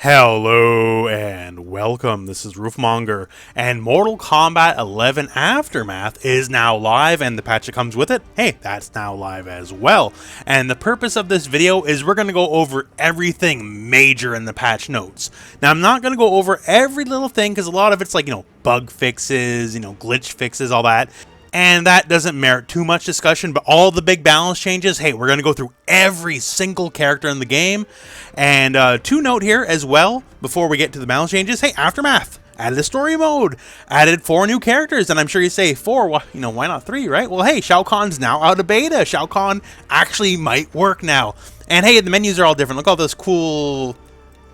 Hello and welcome, this is rooflemonger, and Mortal Kombat 11 Aftermath is now live, and the patch that comes with it, hey, that's now live as well. And the purpose of this video is we're going to go over everything major in the patch notes. Now, I'm not going to go over every little thing, because a lot of it's like, bug fixes, glitch fixes, all that. And that doesn't merit too much discussion, but all the big balance changes, hey, we're going to go through every single character in the game. And to note here as well, before we get to the balance changes, hey, Aftermath added a story mode, added 4 new characters, and I'm sure you say 4, well, why not 3, right? Well, hey, Shao Kahn's now out of beta. Shao Kahn actually might work now. And hey, the menus are all different. Look at all this cool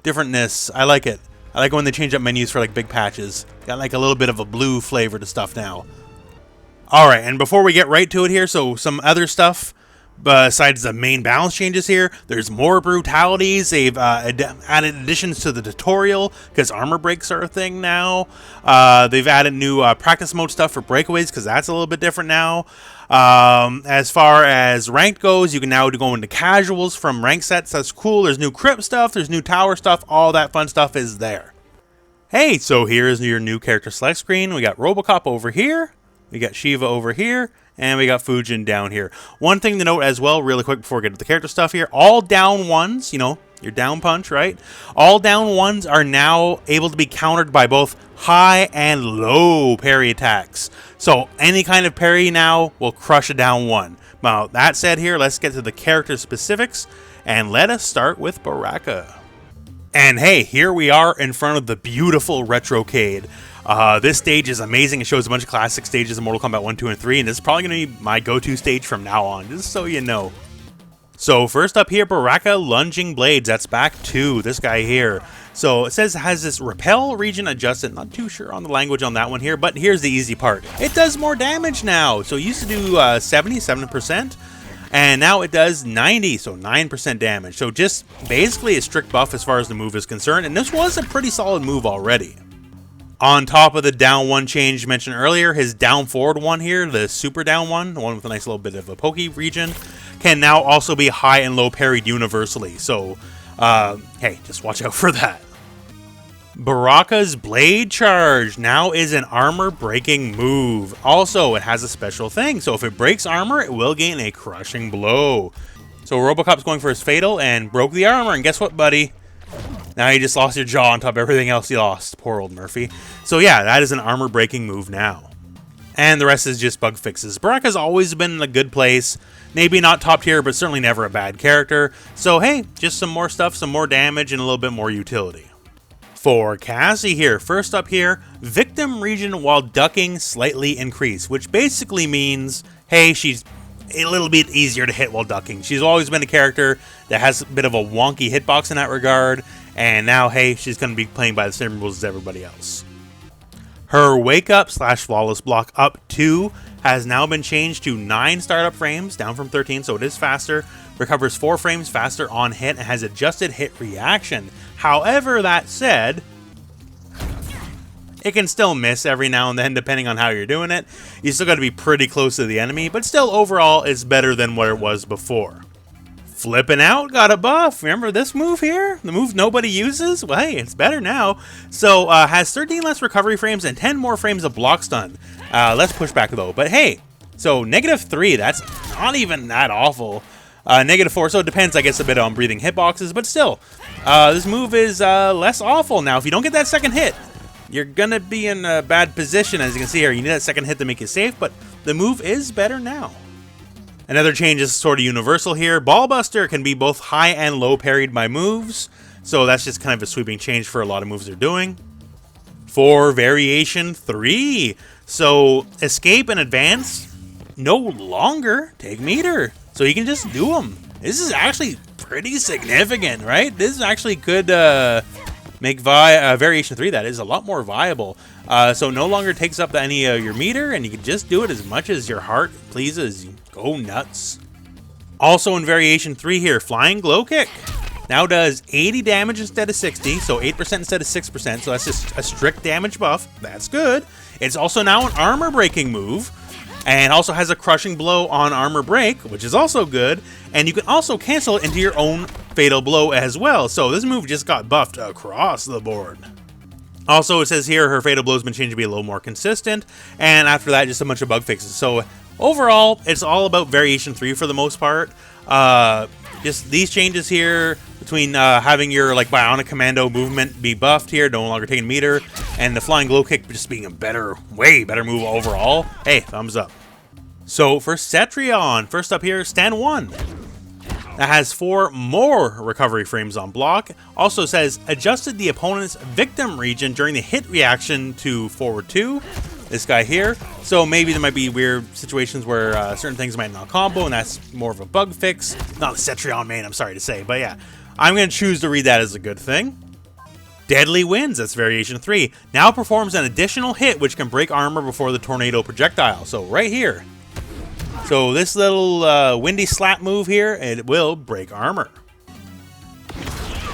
differentness. I like it. I like when they change up menus for like big patches. Got like a little bit of a blue flavor to stuff now. Alright, and before we get right to it here, so some other stuff besides the main balance changes here, there's more brutalities. They've added additions to the tutorial, because armor breaks are a thing now. They've added new practice mode stuff for breakaways, because that's a little bit different now. As far as ranked goes, you can now go into casuals from rank sets. That's cool. There's new crypt stuff, there's new tower stuff, all that fun stuff is there. Hey, so here's your new character select screen. We got Robocop over here. We got Shiva over here, and we got Fujin down here. One thing to note as well, really quick before we get to the character stuff here, all down ones, your down punch, right? All down ones are now able to be countered by both high and low parry attacks. So any kind of parry now will crush a down one. Now, that said here, let's get to the character specifics, and let us start with Baraka. And hey, here we are in front of the beautiful retrocade. This stage is amazing. It shows a bunch of classic stages of Mortal Kombat 1, 2, and 3, and this is probably going to be my go-to stage from now on, just so you know. So first up here, Baraka Lunging Blades. That's back to this guy here. So it says it has this repel region adjusted. Not too sure on the language on that one here, but here's the easy part. It does more damage now. So it used to do 77%. And now it does 90, so 9% damage. So just basically a strict buff as far as the move is concerned. And this was a pretty solid move already. On top of the down one change mentioned earlier, his down forward one here, the super down one, the one with a nice little bit of a pokey region, can now also be high and low parried universally. So, hey, just watch out for that. Baraka's Blade Charge now is an armor breaking move. Also, it has a special thing. So if it breaks armor, it will gain a crushing blow. So Robocop's going for his fatal and broke the armor. And guess what, buddy? Now you just lost your jaw on top of everything else you lost. Poor old Murphy. So yeah, that is an armor breaking move now. And the rest is just bug fixes. Baraka's always been in a good place. Maybe not top tier, but certainly never a bad character. So hey, just some more stuff, some more damage, and a little bit more utility. For Cassie here, first up here, victim region while ducking slightly increased, which basically means, hey, she's a little bit easier to hit while ducking. She's always been a character that has a bit of a wonky hitbox in that regard, and now, hey, she's going to be playing by the same rules as everybody else. Her wake up / flawless block up 2 has now been changed to 9 startup frames, down from 13, so it is faster. Recovers 4 frames faster on hit and has adjusted hit reaction. However, that said, it can still miss every now and then depending on how you're doing it. You still got to be pretty close to the enemy, but still overall it's better than what it was before. Flipping out got a buff. Remember this move here? The move nobody uses? Well, hey, it's better now. So, has 13 less recovery frames and 10 more frames of block stun. Let's push back though. But hey, so -3, that's not even that awful. -4, so it depends, I guess, a bit on breathing hitboxes, but still, this move is less awful. Now, if you don't get that second hit, you're going to be in a bad position, as you can see here. You need that second hit to make you safe, but the move is better now. Another change is sort of universal here. Ballbuster can be both high and low parried by moves, so that's just kind of a sweeping change for a lot of moves they're doing. For Variation 3, so Escape and Advance no longer take meter, so you can just do them. This is actually pretty significant, right? This is actually could make Variation 3, that is, a lot more viable. So no longer takes up any of your meter, and you can just do it as much as your heart pleases. Go nuts. Also in Variation 3 here, Flying Glow Kick now does 80 damage instead of 60, so 8% instead of 6%, so that's just a strict damage buff. That's good. It's also now an armor breaking move, and also has a crushing blow on armor break, which is also good, and you can also cancel it into your own Fatal Blow as well. So this move just got buffed across the board. Also, it says here her Fatal Blow's been changed to be a little more consistent, and after that, just a bunch of bug fixes. So overall, it's all about Variation 3 for the most part. Just these changes here between having your like Bionic Commando movement be buffed here, no longer taking meter, and the Flying Glow Kick just being a better, way better move overall. Hey, thumbs up. So for Cetrion, first up here, stand 1. That has 4 more recovery frames on block. Also says adjusted the opponent's victim region during the hit reaction to forward 2. This guy here. So maybe there might be weird situations where certain things might not combo, and that's more of a bug fix. Not a Cetrion main, I'm sorry to say, but yeah. I'm going to choose to read that as a good thing. Deadly Winds, that's Variation 3. Now performs an additional hit which can break armor before the tornado projectile. So right here. So this little windy slap move here, it will break armor.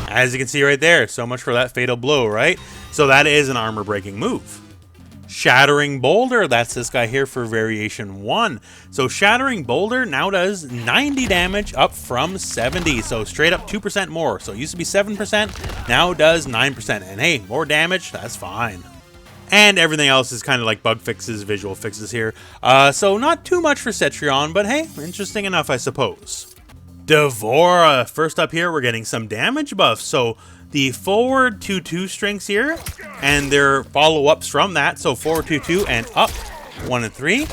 As you can see right there, so much for that Fatal Blow, right? So that is an armor breaking move. Shattering Boulder, that's this guy here for Variation 1. So Shattering Boulder now does 90 damage up from 70, so straight up 2% more. So it used to be 7%, now does 9%. And hey, more damage, that's fine. And everything else is kind of like bug fixes, visual fixes here. So not too much for Cetrion, but hey, interesting enough, I suppose. Dvorah, first up here, we're getting some damage buffs. So the forward 2-2 strings here, and their follow-ups from that. So forward 2-2 and up 1 and 3,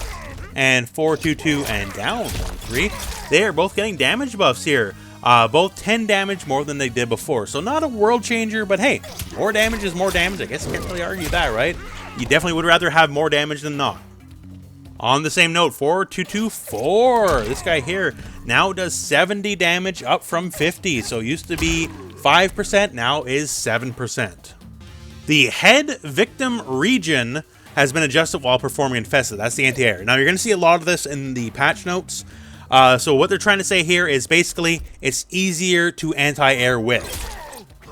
and forward 2-2 and down 1 and 3. They are both getting damage buffs here. Both 10 damage more than they did before. So not a world changer, but hey, more damage is more damage. I guess you can't really argue that, right? You definitely would rather have more damage than not. On the same note, forward 2-2-4. This guy here now does 70 damage up from 50. So used to be 5%, now is 7%. The head victim region has been adjusted while performing Infested. That's the anti-air. Now you're going to see a lot of this in the patch notes. So what they're trying to say here is basically it's easier to anti-air with.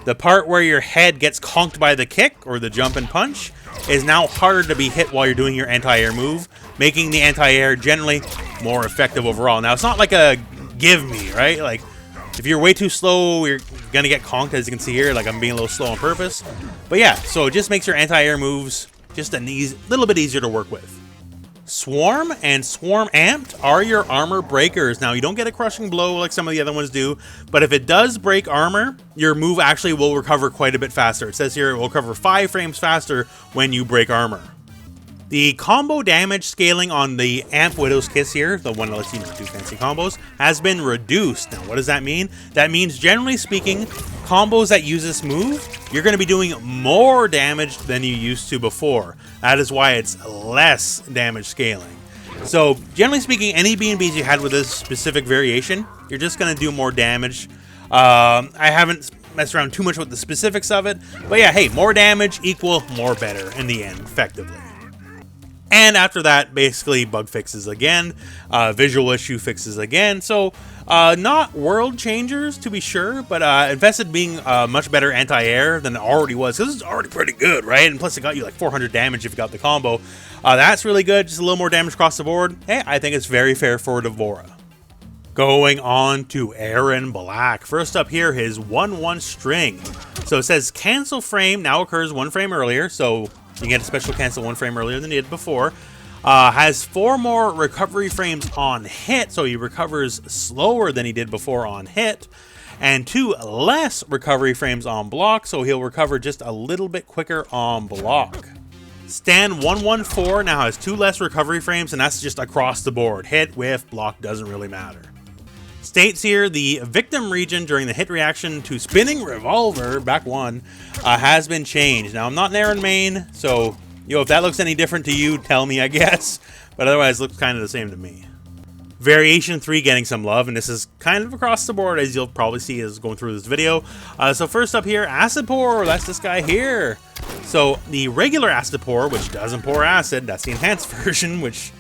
The part where your head gets conked by the kick or the jump and punch is now harder to be hit while you're doing your anti-air move, making the anti-air generally more effective overall. Now it's not like a give me, right? Like if you're way too slow, you're gonna get conked, as you can see here. Like I'm being a little slow on purpose. But yeah, so it just makes your anti-air moves just a little bit easier to work with. Swarm and Swarm Amped are your armor breakers. Now, you don't get a crushing blow like some of the other ones do, but if it does break armor, your move actually will recover quite a bit faster. It says here it will recover 5 frames faster when you break armor. The combo damage scaling on the Amp Widow's Kiss here, the one that lets you do fancy combos, has been reduced. Now, what does that mean? That means, generally speaking, combos that use this move, you're going to be doing more damage than you used to before. That is why it's less damage scaling. So, generally speaking, any B&Bs you had with this specific variation, you're just going to do more damage. I haven't messed around too much with the specifics of it, but yeah, hey, more damage equal more better in the end, effectively. And after that, basically bug fixes again, visual issue fixes again. So not world changers to be sure, but Infested being much better anti-air than it already was, because it's already pretty good, right? And plus it got you like 400 damage if you got the combo. That's really good, just a little more damage across the board. Hey, I think it's very fair for Dvorah. Going on to Erron Black. First up here, his 1-1 string. So it says cancel frame now occurs 1 frame earlier, so you get a special cancel 1 frame earlier than you did before. Has 4 more recovery frames on hit, so he recovers slower than he did before on hit. And 2 less recovery frames on block, so he'll recover just a little bit quicker on block. Stand 114 now has 2 less recovery frames, and that's just across the board. Hit, whiff, block, doesn't really matter. States here, the victim region during the hit reaction to Spinning Revolver, back 1, has been changed. Now, I'm not an Erron main, so, if that looks any different to you, tell me, I guess. But otherwise, it looks kind of the same to me. Variation 3 getting some love, and this is kind of across the board, as you'll probably see as going through this video. So first up here, Acid Pour, that's this guy here. So, the regular Acid Pour, which doesn't pour acid, that's the enhanced version, which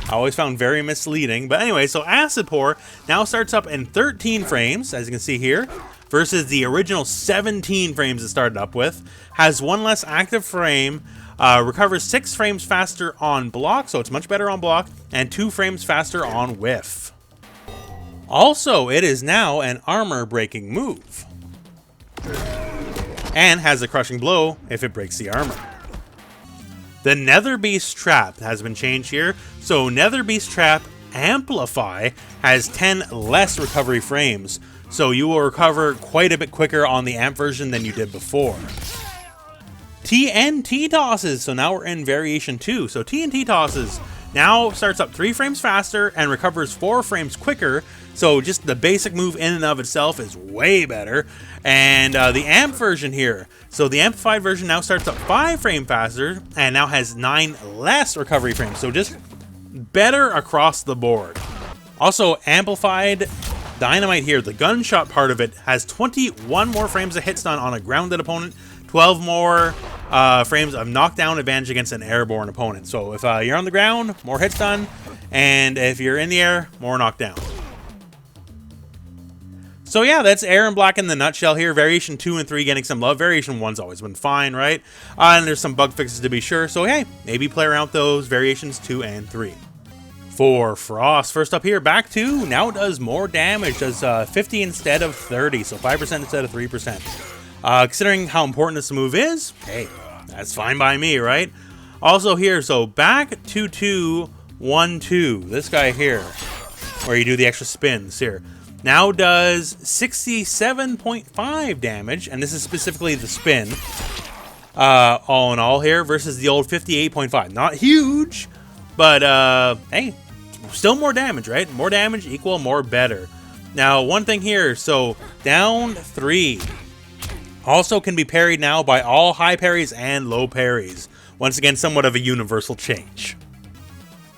I always found very misleading. But anyway, so Acid Pour now starts up in 13 frames, as you can see here, versus the original 17 frames it started up with. Has 1 less active frame, recovers 6 frames faster on block, so it's much better on block, and 2 frames faster on whiff. Also, it is now an armor breaking move. and has a crushing blow if it breaks the armor. The Nether Beast Trap has been changed here. So Nether Beast Trap Amplify has 10 less recovery frames. So you will recover quite a bit quicker on the Amp version than you did before. TNT Tosses. So now we're in Variation 2. So TNT Tosses now starts up 3 frames faster and recovers 4 frames quicker. So just the basic move in and of itself is way better. And the Amp version here. So the Amplified version now starts up 5 frames faster and now has 9 less recovery frames. So just better across the board. Also, Amplified Dynamite here, the gunshot part of it, has 21 more frames of hit stun on a grounded opponent, 12 more frames of knockdown advantage against an airborne opponent. So if you're on the ground, more hit stun, and if you're in the air, more knockdown. So yeah, that's Erron Black in the nutshell here. Variation 2 and 3 getting some love. Variation 1's always been fine, right? And there's some bug fixes to be sure. So hey, maybe play around with those Variations 2 and 3. For Frost, first up here, back 2 now does more damage, does 50 instead of 30, so 5% instead of 3%. Considering how important this move is, hey, that's fine by me, right? Also here, so back 2-2-1-2, this guy here, where you do the extra spins here, now does 67.5 damage, and this is specifically the spin, all in all here, versus the old 58.5. Not huge, but hey, still more damage, right? More damage equal more better. Now, one thing here, so down 3 also can be parried now by all high parries and low parries. Once again, somewhat of a universal change.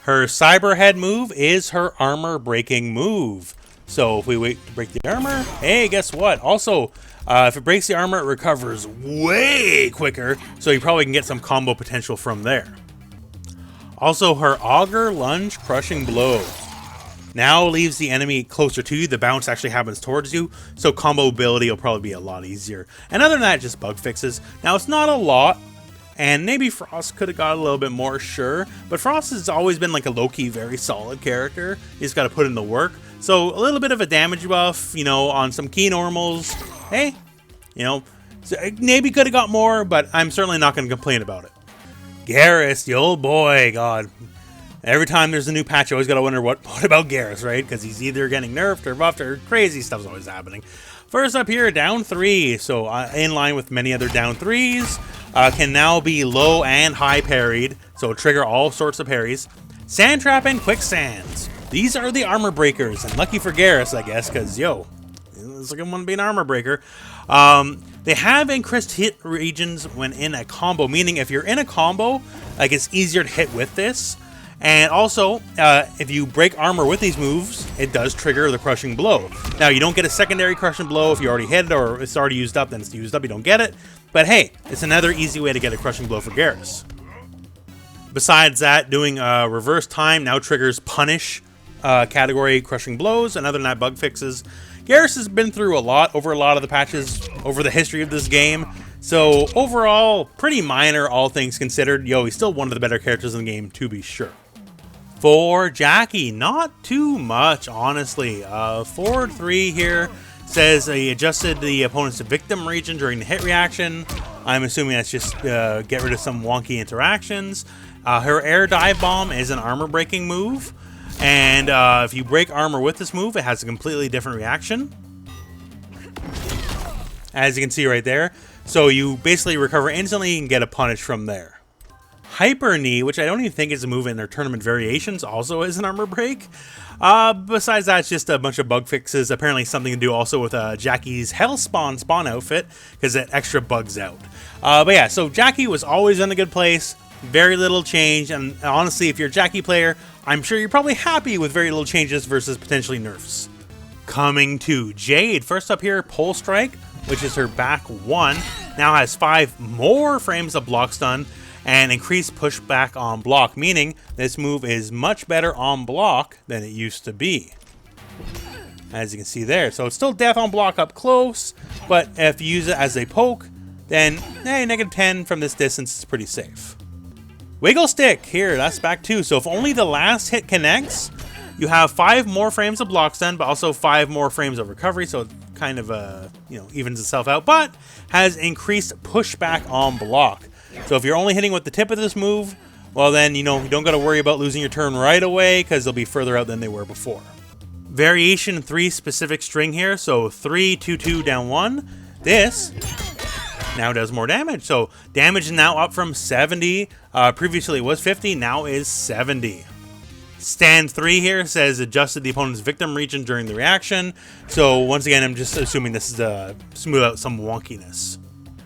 Her Cyber Head move is her armor breaking move. So if we wait to break the armor, hey, guess what? Also, if it breaks the armor, it recovers way quicker, so you probably can get some combo potential from there. Also, her Auger Lunge Crushing Blow now leaves the enemy closer to you. The bounce actually happens towards you, so combo ability will probably be a lot easier. And other than that, just bug fixes. Now, it's not a lot, and maybe Frost could have got a little bit more, sure, but Frost has always been like a low-key, very solid character. You just got to put in the work. So, a little bit of a damage buff, you know, on some key normals. Hey, you know, maybe could have got more, but I'm certainly not going to complain about it. Geras, the old boy, God. Every time there's a new patch, I always gotta wonder what about Geras, right? Because he's either getting nerfed or buffed or crazy stuff's always happening. First up here, down 3. So in line with many other down 3s, can now be low and high parried. So trigger all sorts of parries. Sand Trap and Quicksands. These are the armor breakers, and lucky for Geras, I guess, because yo, it's like I want to be an armor breaker. They have increased hit regions when in a combo, meaning if you're in a combo, like it's easier to hit with this. And also, if you break armor with these moves, it does trigger the Crushing Blow. Now, you don't get a secondary Crushing Blow if you already hit it or it's already used up, then it's used up, you don't get it. But hey, it's another easy way to get a Crushing Blow for Geras. Besides that, doing reverse time now triggers Punish category Crushing Blows, and other than that, bug fixes. Geras has been through a lot over a lot of the patches over the history of this game. So overall, pretty minor, all things considered. Yo, he's still one of the better characters in the game, to be sure. For Jacqui, not too much, honestly. 4-3 here says he adjusted the opponent's victim region during the hit reaction. I'm assuming that's just get rid of some wonky interactions. Her Air Dive Bomb is an armor-breaking move. And if you break armor with this move, it has a completely different reaction. As you can see right there. So you basically recover instantly and get a punish from there. Hyper Knee, which I don't even think is a move in their tournament variations, also is an armor break. Besides that, it's just a bunch of bug fixes. Apparently something to do also with Jacqui's Hellspawn spawn outfit, because it extra bugs out. But yeah, so Jacqui was always in a good place. Very little change, and honestly, if you're a Jacqui player, I'm sure you're probably happy with very little changes versus potentially nerfs. Coming to Jade, first up here, Pole Strike, which is her back 1, now has 5 more frames of block stun and increased pushback on block, meaning this move is much better on block than it used to be. As you can see there, so it's still death on block up close, but if you use it as a poke, then hey, -10 from this distance is pretty safe. Wiggle Stick, here, that's back 2. So if only the last hit connects, you have 5 more frames of block stun, but also 5 more frames of recovery, so kind of evens itself out, but has increased pushback on block. So if you're only hitting with the tip of this move, well then, you don't got to worry about losing your turn right away because they'll be further out than they were before. Variation 3 specific string here, so 3, 2, 2, down 1. This now does more damage. So damage is now up from 70. Previously it was 50, now is 70. Stand 3 here says adjusted the opponent's victim region during the reaction. So once again, I'm just assuming this is to smooth out some wonkiness.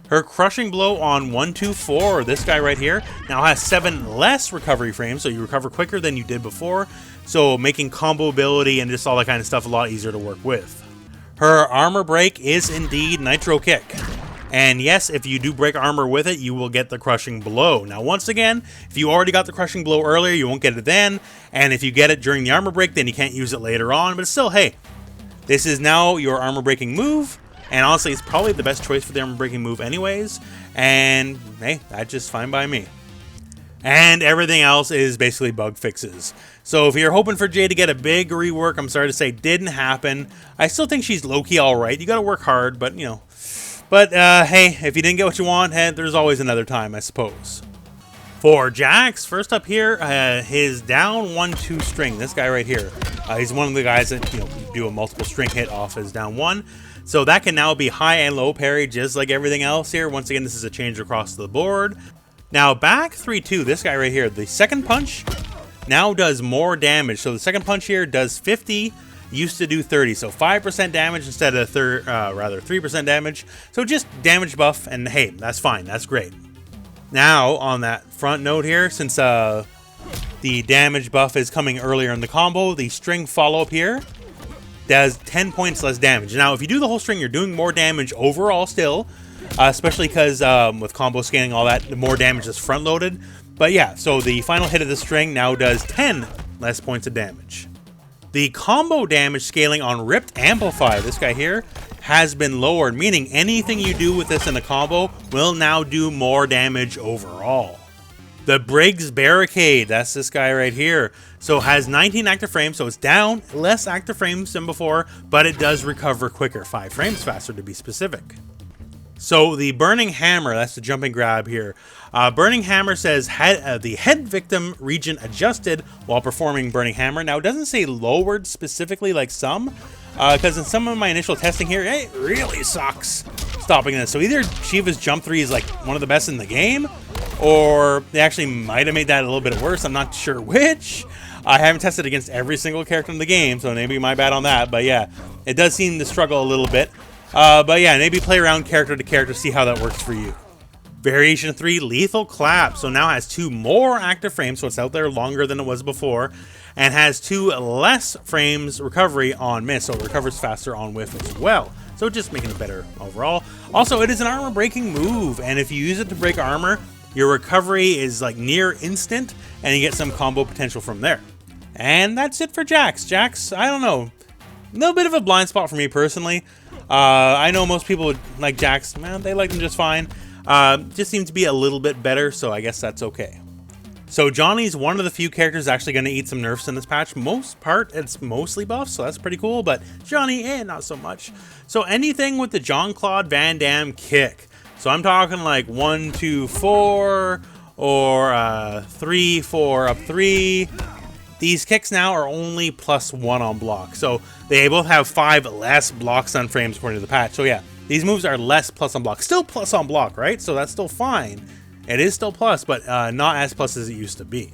Her crushing blow on 1, 2, 4, this guy right here, now has 7 less recovery frames, so you recover quicker than you did before. So making combo ability and just all that kind of stuff a lot easier to work with. Her armor break is indeed Nitro Kick. And yes, if you do break armor with it, you will get the crushing blow. Now, once again, if you already got the crushing blow earlier, you won't get it then. And if you get it during the armor break, then you can't use it later on. But still, hey, this is now your armor breaking move. And honestly, it's probably the best choice for the armor breaking move anyways. And hey, that's just fine by me. And everything else is basically bug fixes. So if you're hoping for Jade to get a big rework, I'm sorry to say didn't happen. I still think she's low-key alright. You gotta work hard, but But, hey, if you didn't get what you want, hey, there's always another time, I suppose. For Jax, first up here, his down 1-2 string, this guy right here. He's one of the guys that, do a multiple string hit off his down 1. So that can now be high and low parry, just like everything else here. Once again, this is a change across the board. Now, back 3-2, this guy right here, the second punch now does more damage. So the second punch here does 50. Used to do 30, so 5% damage instead of 3% damage. So just damage buff, and hey, that's fine, that's great. Now, on that front note here, since the damage buff is coming earlier in the combo, the string follow-up here does 10 points less damage. Now, if you do the whole string, you're doing more damage overall still, especially because with combo scanning, all that, the more damage is front-loaded. But yeah, so the final hit of the string now does 10 less points of damage. The combo damage scaling on Ripped Amplify, this guy here, has been lowered, meaning anything you do with this in a combo will now do more damage overall. The Briggs Barricade, that's this guy right here, so has 19 active frames, so it's down less active frames than before, but it does recover quicker, 5 frames faster to be specific. So the Burning Hammer, that's the jumping grab here. Burning Hammer says the head victim region adjusted while performing Burning Hammer. Now, it doesn't say lowered specifically like some, because in some of my initial testing here, it really sucks stopping this. So either Shiva's jump 3 is like one of the best in the game, or they actually might have made that a little bit worse. I'm not sure which. I haven't tested against every single character in the game, so maybe my bad on that. But yeah, it does seem to struggle a little bit. But yeah, maybe play around character to character, see how that works for you. Variation 3, Lethal Clap. So now has 2 more active frames, so it's out there longer than it was before. And has 2 less frames recovery on miss, so it recovers faster on whiff as well. So just making it better overall. Also, it is an armor breaking move, and if you use it to break armor, your recovery is like near instant, and you get some combo potential from there. And that's it for Jax. Jax, I don't know. A little bit of a blind spot for me personally. I know most people would like Jax. Man, they like them just fine. Just seems to be a little bit better, so I guess that's okay. So Johnny's one of the few characters actually going to eat some nerfs in this patch. Most part, it's mostly buffs, so that's pretty cool, but Johnny, not so much. So anything with the Jean-Claude Van Damme kick. So I'm talking like 1, 2, 4, or 3, 4, up 3. These kicks now are only +1 on block. So they both have 5 less blocks on frames according to the patch. So yeah, these moves are less plus on block. Still plus on block, right? So that's still fine. It is still plus, but not as plus as it used to be.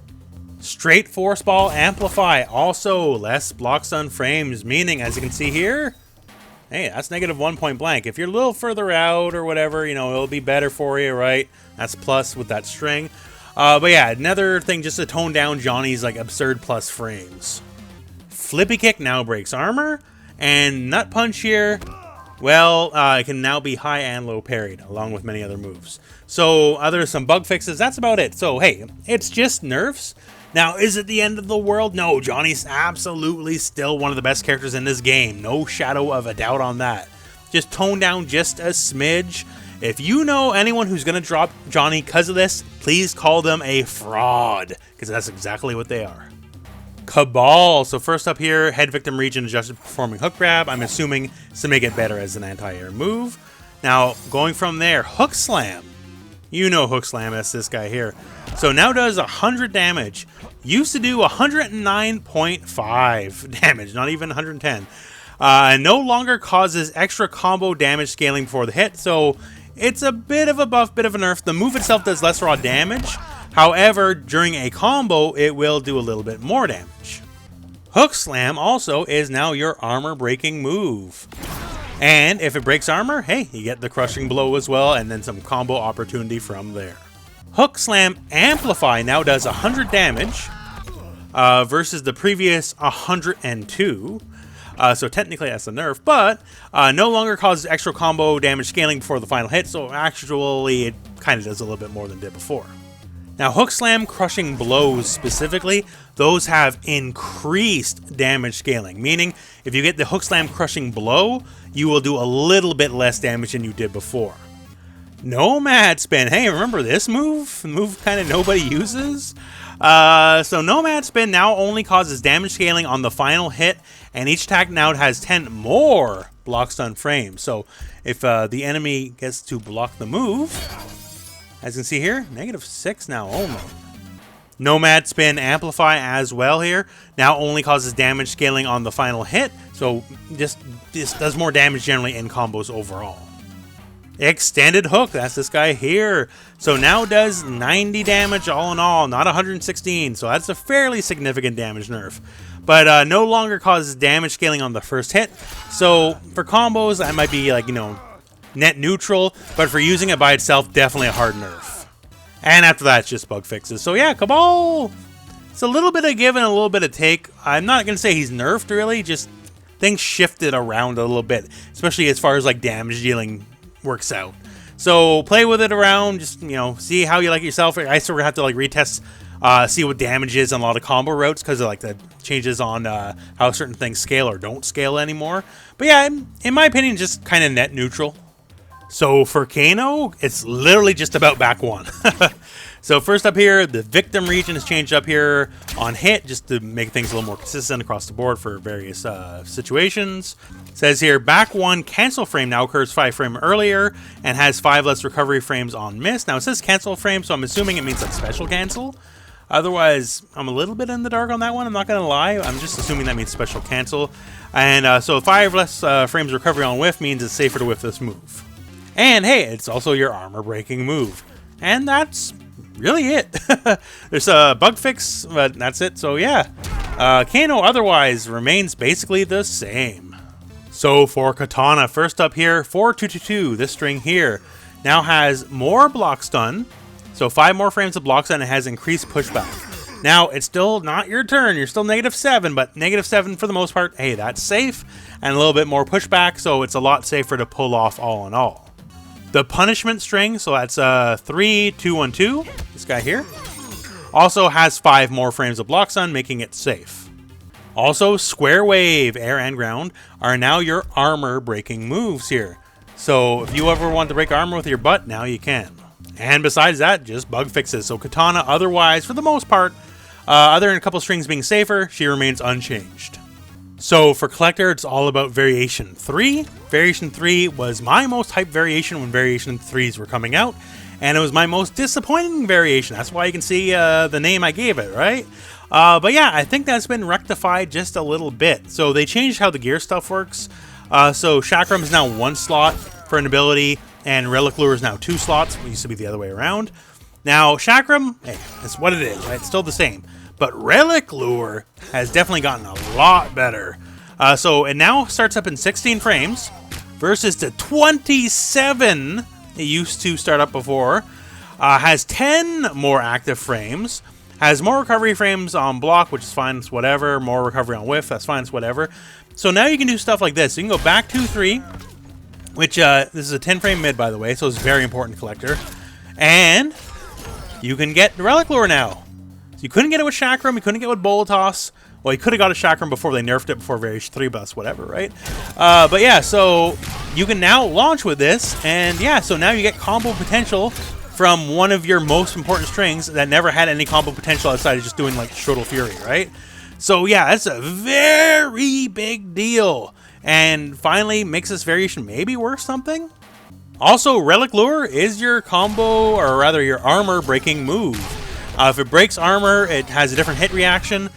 Straight Force Ball Amplify, also less blocks on frames, meaning, as you can see here, hey, that's -1 point blank. If you're a little further out or whatever, it'll be better for you, right? That's plus with that string. But yeah, another thing just to tone down Johnny's like absurd plus frames. Flippy Kick now breaks armor, and Nut Punch here, well, it can now be high and low parried, along with many other moves. So, other some bug fixes, that's about it. So, hey, it's just nerfs. Now, is it the end of the world? No, Johnny's absolutely still one of the best characters in this game. No shadow of a doubt on that. Just tone down just a smidge. If you know anyone who's going to drop Johnny because of this, please call them a fraud, because that's exactly what they are. Kabal. So first up here, head victim region adjusted performing hook grab. I'm assuming it's to make it better as an anti-air move. Now, going from there, hook slam. You know hook slam, that's this guy here. So now does 100 damage. Used to do 109.5 damage, not even 110. And no longer causes extra combo damage scaling before the hit. So it's a bit of a buff, bit of a nerf. The move itself does less raw damage. However, during a combo, it will do a little bit more damage. Hook slam also is now your armor breaking move. And if it breaks armor, hey, you get the crushing blow as well, and then some combo opportunity from there. Hook slam amplify now does 100 damage versus the previous 102. So technically that's a nerf, but no longer causes extra combo damage scaling before the final hit, so actually it kind of does a little bit more than it did before. Now, hook slam crushing blows specifically, those have increased damage scaling, meaning if you get the hook slam crushing blow, you will do a little bit less damage than you did before. Nomad spin, hey, remember this move? The move kind of nobody uses? So Nomad spin now only causes damage scaling on the final hit, and each attack now has 10 more block stun frames. So if the enemy gets to block the move, as you can see here, -6 now only. Nomad spin amplify as well here. Now only causes damage scaling on the final hit, so just does more damage generally in combos overall. Extended hook, that's this guy here. So now does 90 damage all in all, not 116. So that's a fairly significant damage nerf. But no longer causes damage scaling on the first hit. So for combos, that might be like, you know, net neutral. But for using it by itself, definitely a hard nerf. And after that, it's just bug fixes. So yeah, Kabal, it's a little bit of give and a little bit of take. I'm not going to say he's nerfed really, just things shifted around a little bit. Especially as far as like damage dealing works out. So play with it around, just, you know, see how you like it yourself. I sort of have to like retest, see what damage is on a lot of combo routes because of like the changes on how certain things scale or don't scale anymore. But yeah, in my opinion, just kind of net neutral. So for Kano, it's literally just about back one. So first up here, the victim region is changed up here on hit just to make things a little more consistent across the board for various situations. It says here, back one cancel frame now occurs 5 frames earlier and has 5 less recovery frames on miss. Now it says cancel frame, so I'm assuming it means like special cancel. Otherwise, I'm a little bit in the dark on that one, I'm not going to lie. I'm just assuming that means special cancel. And so 5 less frames recovery on whiff means it's safer to whiff this move. And hey, it's also your armor breaking move. And that's really it. There's a bug fix, but that's it. So yeah, Kano otherwise remains basically the same. So for Kitana, first up here, 4222, this string here, now has more block stun. So 5 more frames of block stun and has increased pushback. Now, it's still not your turn. You're still -7, but -7 for the most part, hey, that's safe. And a little bit more pushback, so it's a lot safer to pull off all in all. The punishment string, so that's 3-2-1-2, this guy here, also has 5 more frames of block stun, making it safe. Also, square wave, air and ground, are now your armor breaking moves here. So if you ever want to break armor with your butt, now you can. And besides that, just bug fixes. So Kitana, otherwise, for the most part, other than a couple strings being safer, she remains unchanged. So for Kollector, it's all about Variation 3. Variation 3 was my most hyped variation when Variation 3s were coming out, and it was my most disappointing variation. That's why you can see the name I gave it, right? But yeah, I think that's been rectified just a little bit. So they changed how the gear stuff works. So Chakram is now 1 slot for an ability, and Relic Lure is now 2 slots. It used to be the other way around. Now, Chakram, hey, it's what it is, right? It's still the same. But Relic Lure has definitely gotten a lot better. So it now starts up in 16 frames versus the 27 it used to start up before. Has 10 more active frames. Has more recovery frames on block, which is fine, it's whatever. More recovery on whiff, that's fine, it's whatever. So now you can do stuff like this. You can go back 2-3, which this is a 10 frame mid, by the way, so it's very important Kollector. And you can get the Relic Lure now. So you couldn't get it with Chakram, you couldn't get it with Bolitos. Well, you could have got a Chakram before they nerfed it before Variation 3, but that's whatever, right? But yeah, so you can now launch with this, and yeah, so now you get combo potential from one of your most important strings that never had any combo potential outside of just doing like Shrotal Fury, right? So yeah, that's a very big deal. And finally makes this variation maybe worth something. Also, Relic Lure is your combo, or rather your armor breaking move. If it breaks armor, it has a different hit reaction.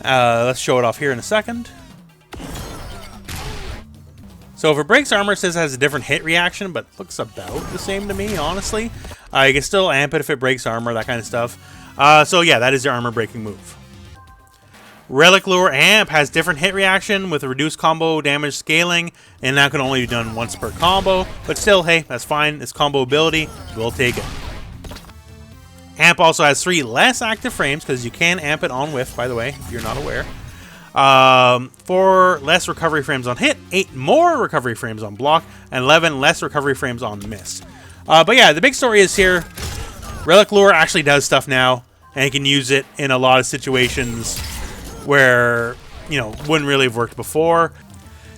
Let's show it off here in a second. So if it breaks armor, it says it has a different hit reaction, but looks about the same to me, honestly. You can still amp it if it breaks armor, that kind of stuff. So yeah, that is your armor breaking move. Relic Lure Amp has different hit reaction with a reduced combo damage scaling, and that can only be done once per combo. But still, hey, that's fine. It's combo ability. We'll take it. Amp also has 3 less active frames, because you can amp it on whiff, by the way, if you're not aware. 4 less recovery frames on hit, 8 more recovery frames on block, and 11 less recovery frames on miss. But yeah, the big story is here, Relic Lure actually does stuff now, and you can use it in a lot of situations where, you know, wouldn't really have worked before.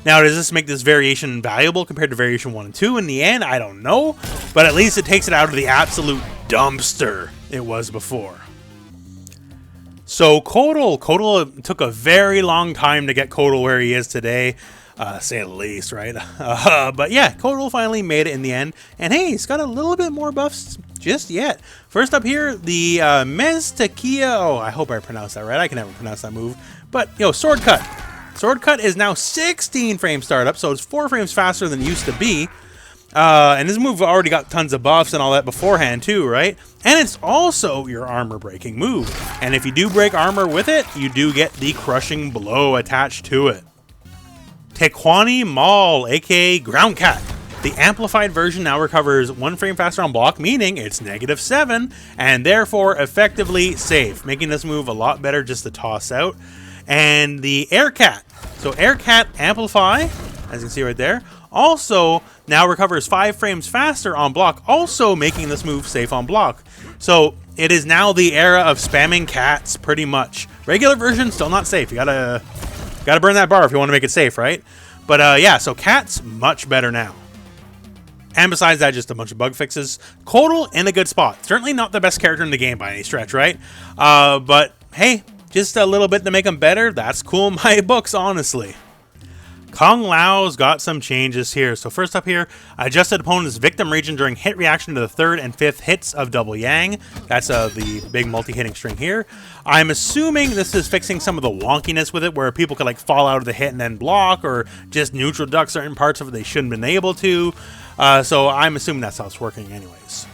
Now, does this make this variation valuable compared to variation 1 and 2? In the end, I don't know, but at least it takes it out of the absolute dumpster it was before. So Kotal took a very long time to get Kotal where he is today, say the least, right? But yeah, Kotal finally made it in the end, and hey, he's got a little bit more buffs just yet. First up here, the Mestakia. Oh, I hope I pronounced that right. I can never pronounce that move. But yo, Sword Cut. Sword Cut is now 16 frame startup, so it's 4 frames faster than it used to be. And this move already got tons of buffs and all that beforehand too, right? And it's also your armor breaking move. And if you do break armor with it, you do get the crushing blow attached to it. Tequani Maul, aka Ground Cat. The amplified version now recovers 1 frame faster on block, meaning it's -7, and therefore effectively safe, making this move a lot better just to toss out. And the Air Cat. So Air Cat Amplify, as you can see right there, also now recovers 5 frames faster on block, also making this move safe on block. So it is now the era of spamming cats, pretty much. Regular version, still not safe. You gotta burn that bar if you want to make it safe, right? But yeah, so cats, much better now. And besides that, just a bunch of bug fixes. Kotal in a good spot. Certainly not the best character in the game by any stretch, right? But hey, just a little bit to make him better. That's cool in my books, honestly. Kung Lao's got some changes here. So first up here, adjusted opponent's victim region during hit reaction to the 3rd and 5th hits of Double Yang. That's the big multi-hitting string here. I'm assuming this is fixing some of the wonkiness with it, where people could like fall out of the hit and then block, or just neutral duck certain parts of it they shouldn't have been able to. So I'm assuming that's how it's working anyways.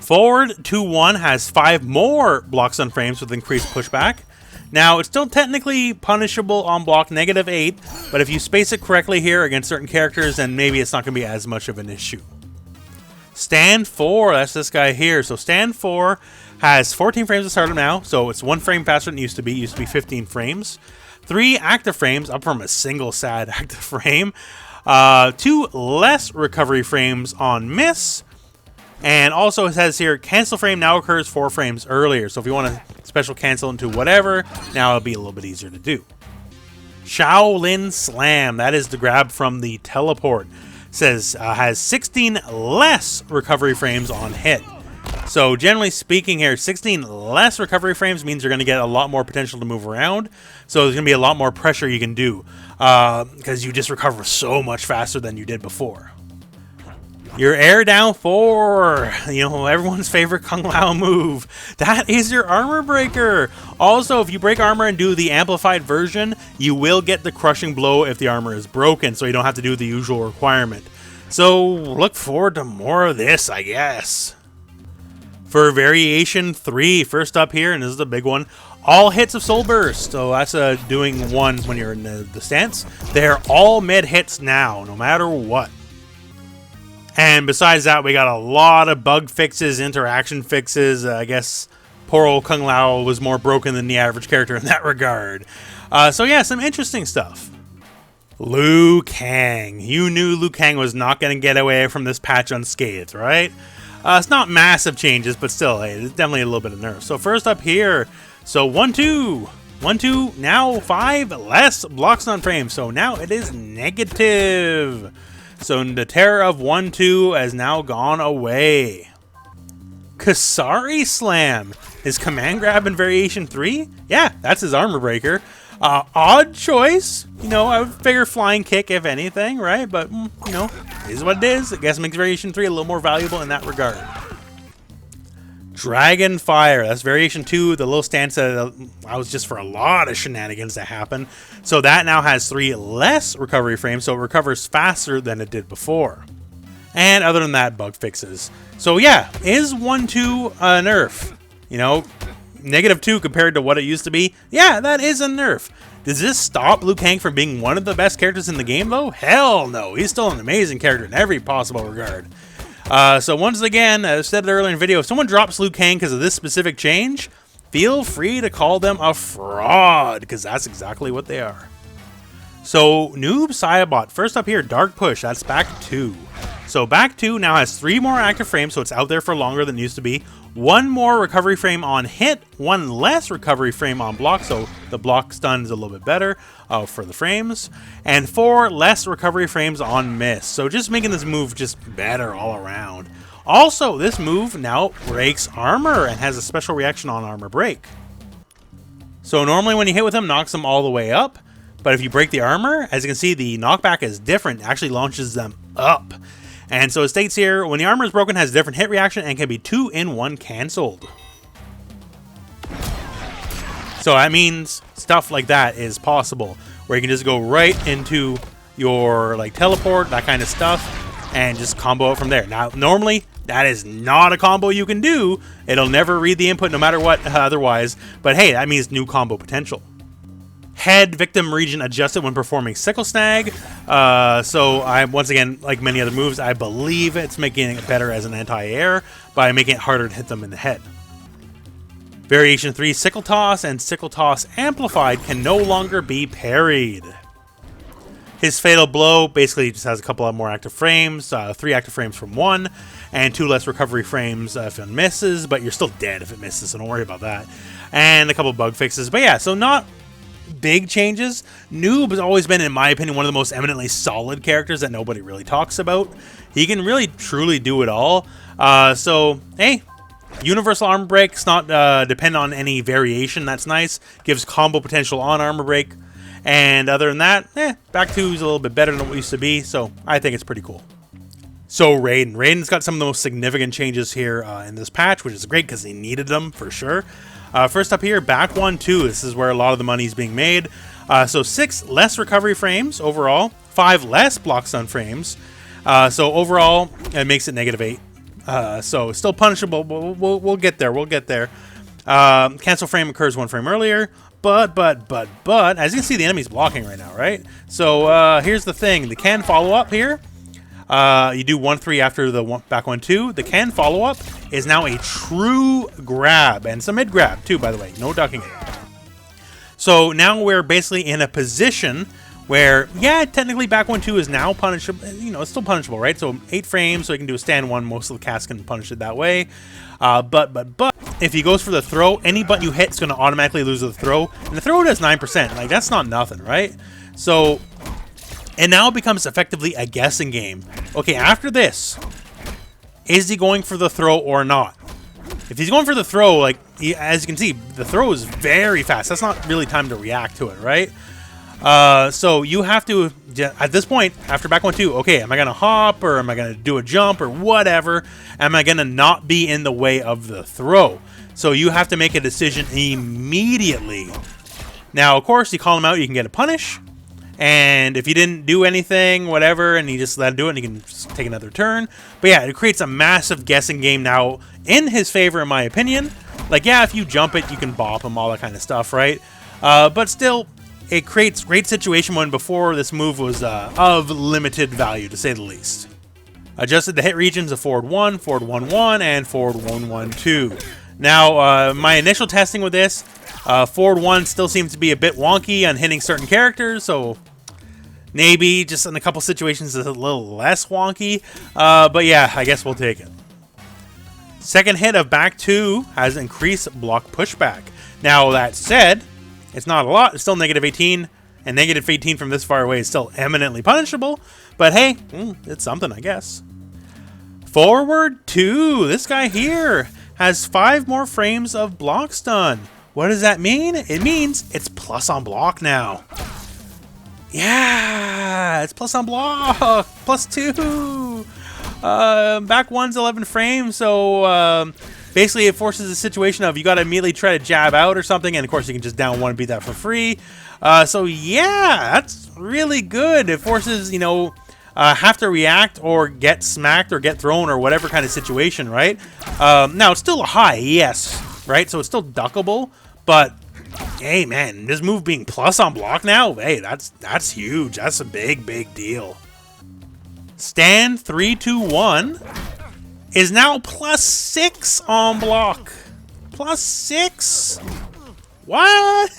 Forward 2-1 has 5 more blocks on frames with increased pushback. Now, it's still technically punishable on block -8, but if you space it correctly here against certain characters, then maybe it's not going to be as much of an issue. Stand 4, that's this guy here. So Stand 4 has 14 frames to start him now, so it's 1 frame faster than it used to be. It used to be 15 frames. 3 active frames, up from a single sad active frame. 2 less recovery frames on miss. And also it says here, cancel frame now occurs 4 frames earlier. So if you want to special cancel into whatever, now it'll be a little bit easier to do. Shaolin Slam, that is the grab from the teleport. Says has 16 less recovery frames on hit. So generally speaking here, 16 less recovery frames means you're going to get a lot more potential to move around. So there's going to be a lot more pressure you can do, because you just recover so much faster than you did before. Your air down 4, you know, everyone's favorite Kung Lao move. That is your armor breaker. Also, if you break armor and do the amplified version, you will get the crushing blow if the armor is broken, so you don't have to do the usual requirement. So look forward to more of this, I guess. For variation 3, first up here, and this is the big one, all hits of Soul Burst. So that's doing 1 when you're in the stance. They're all mid hits now, no matter what. And besides that, we got a lot of bug fixes, interaction fixes. I guess poor old Kung Lao was more broken than the average character in that regard. So yeah, some interesting stuff. Liu Kang. You knew Liu Kang was not going to get away from this patch unscathed, right? It's not massive changes, but still, hey, it's definitely a little bit of nerve. So first up here, so 1-2. 1-2, now 5 less blocks on frame. So now it is negative. So the terror of 1-2 has now gone away. Kasari Slam. His command grab in Variation 3? Yeah, that's his armor breaker. Odd choice. You know, I would figure flying kick if anything, right? But, you know, it is what it is. I guess it makes Variation 3 a little more valuable in that regard. Dragon Fire. That's Variation 2. The little stance that was just for a lot of shenanigans that happen. So that now has 3 less recovery frames, so it recovers faster than it did before. And other than that, bug fixes. So yeah, is 1-2 a nerf? You know, -2 compared to what it used to be? Yeah, that is a nerf. Does this stop Liu Kang from being one of the best characters in the game, though? Hell no. He's still an amazing character in every possible regard. So once again, as I said earlier in the video, if someone drops Liu Kang because of this specific change, feel free to call them a fraud, because that's exactly what they are. So, Noob Saibot, first up here, Dark Push, that's back 2. So back 2 now has 3 more active frames, so it's out there for longer than it used to be. 1 more recovery frame on hit, 1 less recovery frame on block, so the block stun is a little bit better for the frames, and 4 less recovery frames on miss. So just making this move just better all around. Also, this move now breaks armor and has a special reaction on armor break. So normally when you hit with him, knocks them all the way up, but if you break the armor, as you can see, the knockback is different. It actually launches them up. And so it states here, when the armor is broken, it has a different hit reaction and can be 2 in 1 cancelled. So that means stuff like that is possible, where you can just go right into your like teleport, that kind of stuff, and just combo it from there. Now, normally, that is not a combo you can do. It'll never read the input no matter what otherwise. But hey, that means new combo potential. Head victim region adjusted when performing Sickle Snag. So I, once again, like many other moves, I believe it's making it better as an anti-air by making it harder to hit them in the head. Variation 3, Sickle Toss and Sickle Toss Amplified can no longer be parried. His Fatal Blow basically just has a couple of more active frames, 3 active frames from 1, and 2 less recovery frames if it misses, but you're still dead if it misses, so don't worry about that. And a couple of bug fixes, but yeah, so not big changes. Noob has always been, in my opinion, one of the most eminently solid characters that nobody really talks about. He can really, truly do it all. So, hey, universal armor break. It's not depend on any variation. That's nice. Gives combo potential on armor break. And other than that, back 2 is a little bit better than what it used to be. So, I think it's pretty cool. So, Raiden. Raiden's got some of the most significant changes here in this patch, which is great because he needed them for sure. First up here, back 1-2. This is where a lot of the money is being made. So 6 less recovery frames overall, 5 less block stun frames. So overall, it makes it -8. So still punishable, but we'll get there. We'll get there. Cancel frame occurs 1 frame earlier, but as you can see, the enemy's blocking right now, right? So here's the thing: the can follow up here. You do 1-3 after the back 1-2. The can follow-up is now a true grab, and it's a mid-grab too, by the way. No ducking it. So now we're basically in a position where, yeah, technically back 1-2 is now punishable. You know, it's still punishable, right? So 8 frames, so you can do a stand 1. Most of the cast can punish it that way. But if he goes for the throw, any button you hit is going to automatically lose the throw, and the throw does 9%. Like, that's not nothing, right? So it now becomes effectively a guessing game. Okay, after this, is he going for the throw or not? If he's going for the throw, like, as you can see, the throw is very fast. That's not really time to react to it, right? So you have to, at this point, after back 1-2, okay, am I going to hop or am I going to do a jump or whatever? Am I going to not be in the way of the throw? So you have to make a decision immediately. Now, of course, you call him out, you can get a punish. And if you didn't do anything, whatever, and you just let him do it, and you can just take another turn. But yeah, it creates a massive guessing game now in his favor, in my opinion. Like, yeah, if you jump it, you can bop him, all that kind of stuff, right? But still, it creates great situation when before this move was of limited value, to say the least. Adjusted the hit regions of forward 1, forward 1-1, and forward 1-1-2. Now, my initial testing with this, forward 1 still seems to be a bit wonky on hitting certain characters, so maybe just in a couple situations it's a little less wonky. But yeah, I guess we'll take it. Second hit of back 2 has increased block pushback. Now, that said, it's not a lot. It's still -18, and -18 from this far away is still eminently punishable. But hey, it's something, I guess. Forward 2, this guy here. has 5 more frames of block stun. What does that mean? It means it's plus on block now. Yeah, it's plus on block. Plus 2. Back 1's 11 frames, so basically it forces a situation of you got to immediately try to jab out or something, and of course you can just down 1 and beat that for free. So yeah, that's really good. It forces, you know, have to react or get smacked or get thrown or whatever kind of situation, right? Now, it's still a high, yes, right? So it's still duckable, but hey, man, this move being plus on block now, hey, that's huge. That's a big deal. Stand 3-2-1 is now plus 6 on block. Plus 6? What?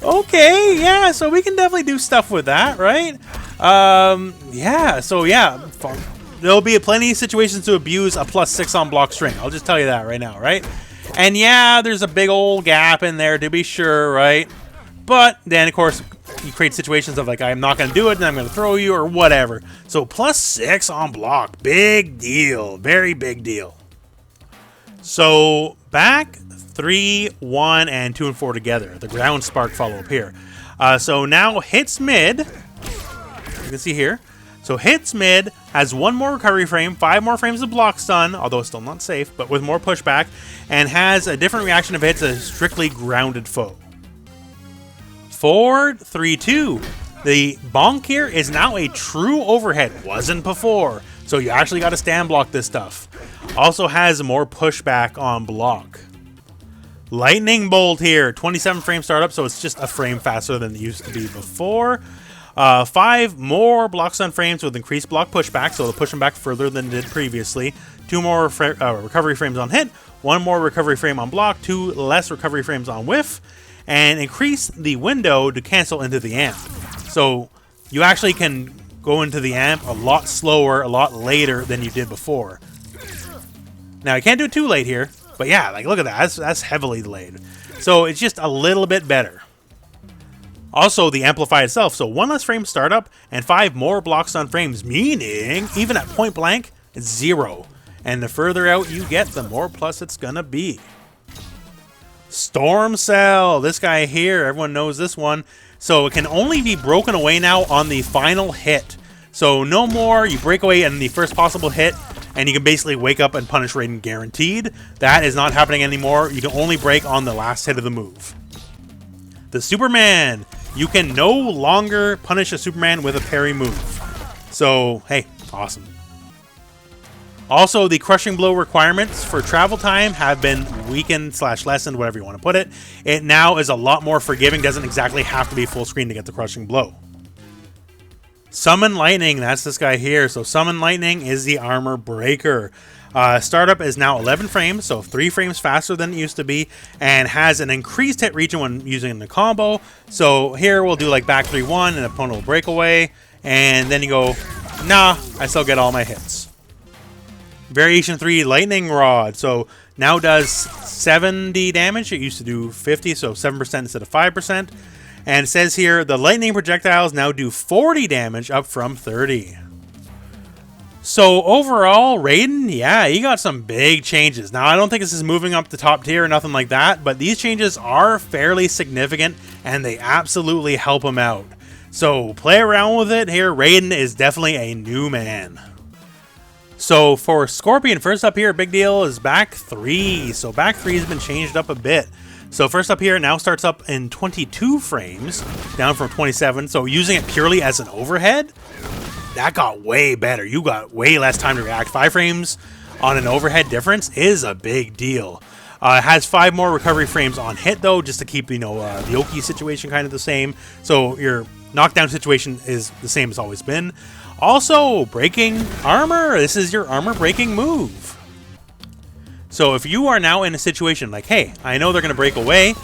Okay, yeah, so we can definitely do stuff with that, right? Yeah, so yeah, there'll be plenty of situations to abuse a plus 6 on block string. I'll just tell you that right now, right? And yeah, there's a big old gap in there to be sure, right? But then, of course, you create situations of like, I'm not going to do it, and I'm going to throw you, or whatever. So plus 6 on block, big deal, very big deal. So back 3, 1, and 2 and 4 together. The ground spark follow-up here. So now hits mid. You can see here. So hits mid, has 1 more recovery frame, 5 more frames of block stun, although still not safe, but with more pushback, and has a different reaction if it hits a strictly grounded foe. 4, 3, 2. The bonk here is now a true overhead. Wasn't before. So you actually got to stand block this stuff. Also has more pushback on block. Lightning bolt here. 27 frame startup, so it's just a frame faster than it used to be before. 5 more block stun frames with increased block pushback, so it'll push them back further than it did previously. 2 more recovery frames on hit. 1 more recovery frame on block. 2 less recovery frames on whiff. And increase the window to cancel into the amp. So you actually can go into the amp a lot slower, a lot later than you did before. Now, you can't do it too late here, but yeah, like look at that. That's heavily delayed. So it's just a little bit better. Also, the Amplify itself. So 1 less frame startup and 5 more block stun frames, meaning even at point blank, it's 0. And the further out you get, the more plus it's gonna be. Storm Cell, this guy here, everyone knows this one. So it can only be broken away now on the final hit. So no more, you break away in the first possible hit, and you can basically wake up and punish Raiden guaranteed. That is not happening anymore. You can only break on the last hit of the move. The Superman, you can no longer punish a Superman with a parry move. So, hey, awesome. Also, the crushing blow requirements for travel time have been weakened / lessened, whatever you want to put it. It now is a lot more forgiving, doesn't exactly have to be full screen to get the crushing blow. Summon Lightning, that's this guy here. So Summon Lightning is the armor breaker. Startup is now 11 frames, so 3 frames faster than it used to be, and has an increased hit region when using the combo. So here we'll do like back 3-1 and opponent will break away, and then you go, nah, I still get all my hits. Variation 3, Lightning Rod. So now does 70 damage. It used to do 50, so 7% instead of 5%. And it says here, the lightning projectiles now do 40 damage up from 30. So overall, Raiden, yeah, he got some big changes. Now, I don't think this is moving up the top tier or nothing like that, but these changes are fairly significant, and they absolutely help him out. So play around with it here. Raiden is definitely a new man. So for Scorpion, first up here, big deal is back 3. So back 3 has been changed up a bit. So first up here, now starts up in 22 frames, down from 27. So using it purely as an overhead, that got way better. You got way less time to react. 5 frames on an overhead difference is a big deal. It has 5 more recovery frames on hit, though, just to keep, you know, the Oki situation kind of the same. So your knockdown situation is the same as always been. Also, breaking armor. This is your armor breaking move. So if you are now in a situation like, hey, I know they're going to break away,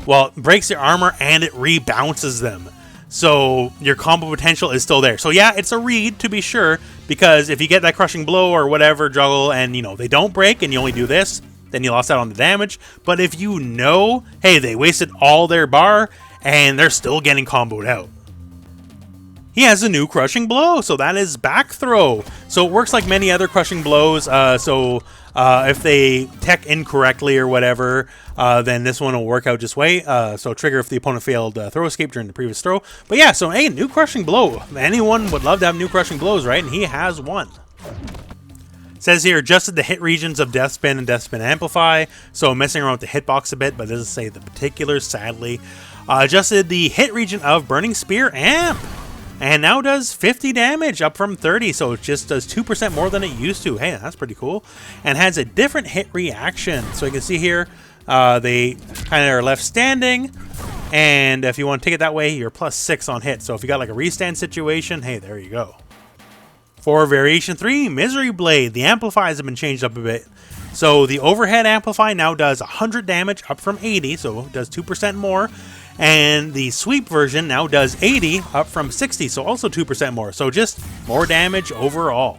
well, it breaks your armor and it rebounces them. So your combo potential is still there. So yeah, it's a read to be sure, because if you get that crushing blow or whatever juggle and, you know, they don't break and you only do this, then you lost out on the damage. But if you know, hey, they wasted all their bar and they're still getting comboed out. He has a new crushing blow, so that is back throw. So it works like many other crushing blows. If they tech incorrectly or whatever, then this one will work out just way. So trigger if the opponent failed throw escape during the previous throw. But yeah, so hey, new crushing blow. Anyone would love to have new crushing blows, right? And he has one. It says here, adjusted the hit regions of Death Spin and Death Spin Amplify. So messing around with the hitbox a bit, but it doesn't say the particulars, sadly. Adjusted the hit region of Burning Spear Amp. And now does 50 damage, up from 30, so it just does 2% more than it used to. Hey, that's pretty cool. And has a different hit reaction. So you can see here, they kind of are left standing. And if you want to take it that way, you're +6 on hit. So if you got like a restand situation, hey, there you go. For Variation 3, Misery Blade, the amplifiers have been changed up a bit. So the overhead amplify now does 100 damage, up from 80, so it does 2% more. And the sweep version now does 80, up from 60, so also 2% more. So just more damage overall.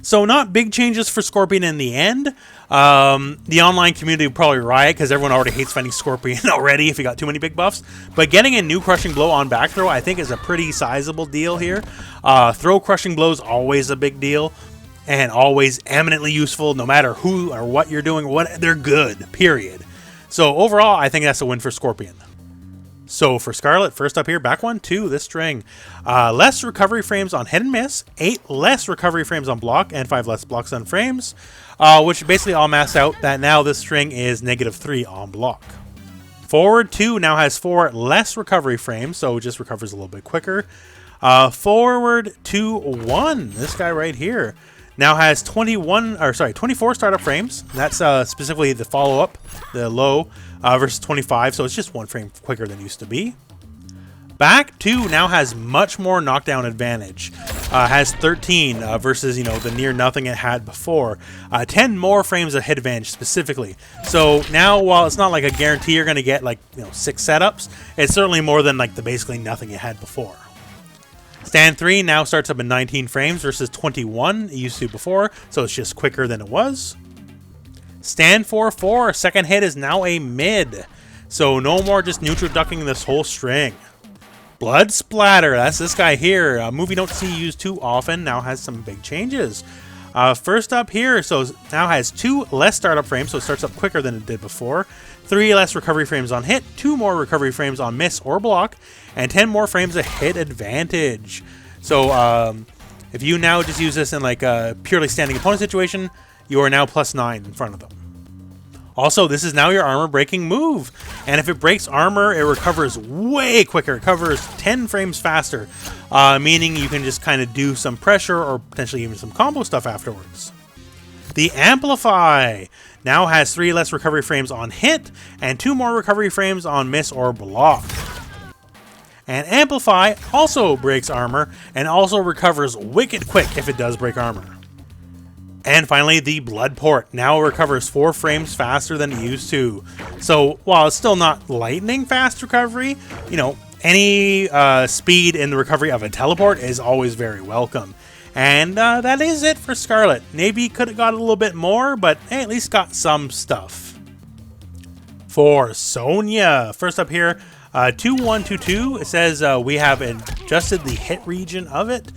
So not big changes for Scorpion in the end. The online community will probably riot because everyone already hates fighting Scorpion already if you got too many big buffs. But getting a new crushing blow on back throw I think is a pretty sizable deal here. Throw crushing blows always a big deal. And always eminently useful no matter who or what you're doing. They're good, period. So overall, I think that's a win for Scorpion. So for Skarlet, first up here, back 1, 2, this string. Less recovery frames on hit and miss, 8 less recovery frames on block, and 5 less blocks on frames, which basically all mass out that now this string is -3 on block. Forward 2 now has 4 less recovery frames, so it just recovers a little bit quicker. Forward 2, 1, this guy right here, now has 24 startup frames. That's specifically the follow-up, the low, versus 25, so it's just 1 frame quicker than it used to be. Back 2 now has much more knockdown advantage. Has 13 versus, you know, the near nothing it had before. 10 more frames of hit advantage specifically. So now, while it's not like a guarantee you're going to get like, you know, 6 setups, it's certainly more than like the basically nothing you had before. Stand 3 now starts up in 19 frames versus 21 it used to before, so it's just quicker than it was. Stand 4, second hit is now a mid, so no more just neutral ducking this whole string. Blood Splatter, that's this guy here, a move you don't see used too often, now has some big changes. First up here, so now has 2 less startup frames, so it starts up quicker than it did before. 3 less recovery frames on hit, 2 more recovery frames on miss or block, and 10 more frames of hit advantage. So if you now just use this in like a purely standing opponent situation, you are now +9 in front of them. Also, this is now your armor breaking move. And if it breaks armor, it recovers way quicker. It covers 10 frames faster, meaning you can just kind of do some pressure or potentially even some combo stuff afterwards. The Amplify now has 3 less recovery frames on hit and 2 more recovery frames on miss or block. And Amplify also breaks armor and also recovers wicked quick if it does break armor. And finally, the Blood Port now recovers 4 frames faster than it used to. So while it's still not lightning fast recovery, you know, any speed in the recovery of a teleport is always very welcome. And that is it for Skarlet. Maybe could have got a little bit more, but hey, at least got some stuff. For Sonya, first up here, 2122, it says we have adjusted the hit region of it.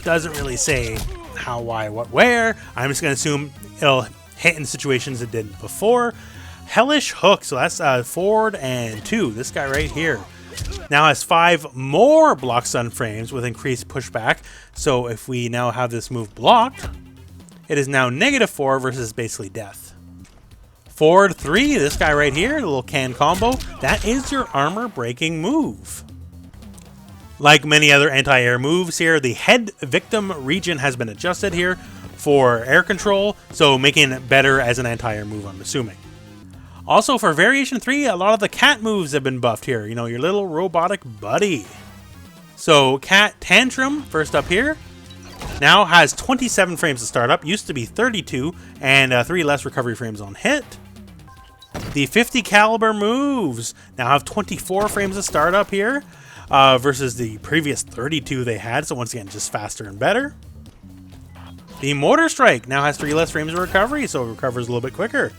Doesn't really say how, why, what, where. I'm just going to assume it'll hit in situations it didn't before. Hellish Hook, so that's forward and 2. This guy right here now has 5 more block stun frames with increased pushback. So if we now have this move blocked, it is now -4 versus basically death. Forward 3, this guy right here, the little can combo, that is your armor breaking move. Like many other anti-air moves here, the head victim region has been adjusted here for air control, so making it better as an anti-air move, I'm assuming. Also for Variation 3, a lot of the cat moves have been buffed here, you know, your little robotic buddy. So Cat Tantrum, first up here, now has 27 frames to start up, used to be 32, and 3 less recovery frames on hit. The 50 caliber moves now have 24 frames to start up here, versus the previous 32 they had, so once again, just faster and better. The Mortar Strike now has 3 less frames of recovery, so it recovers a little bit quicker.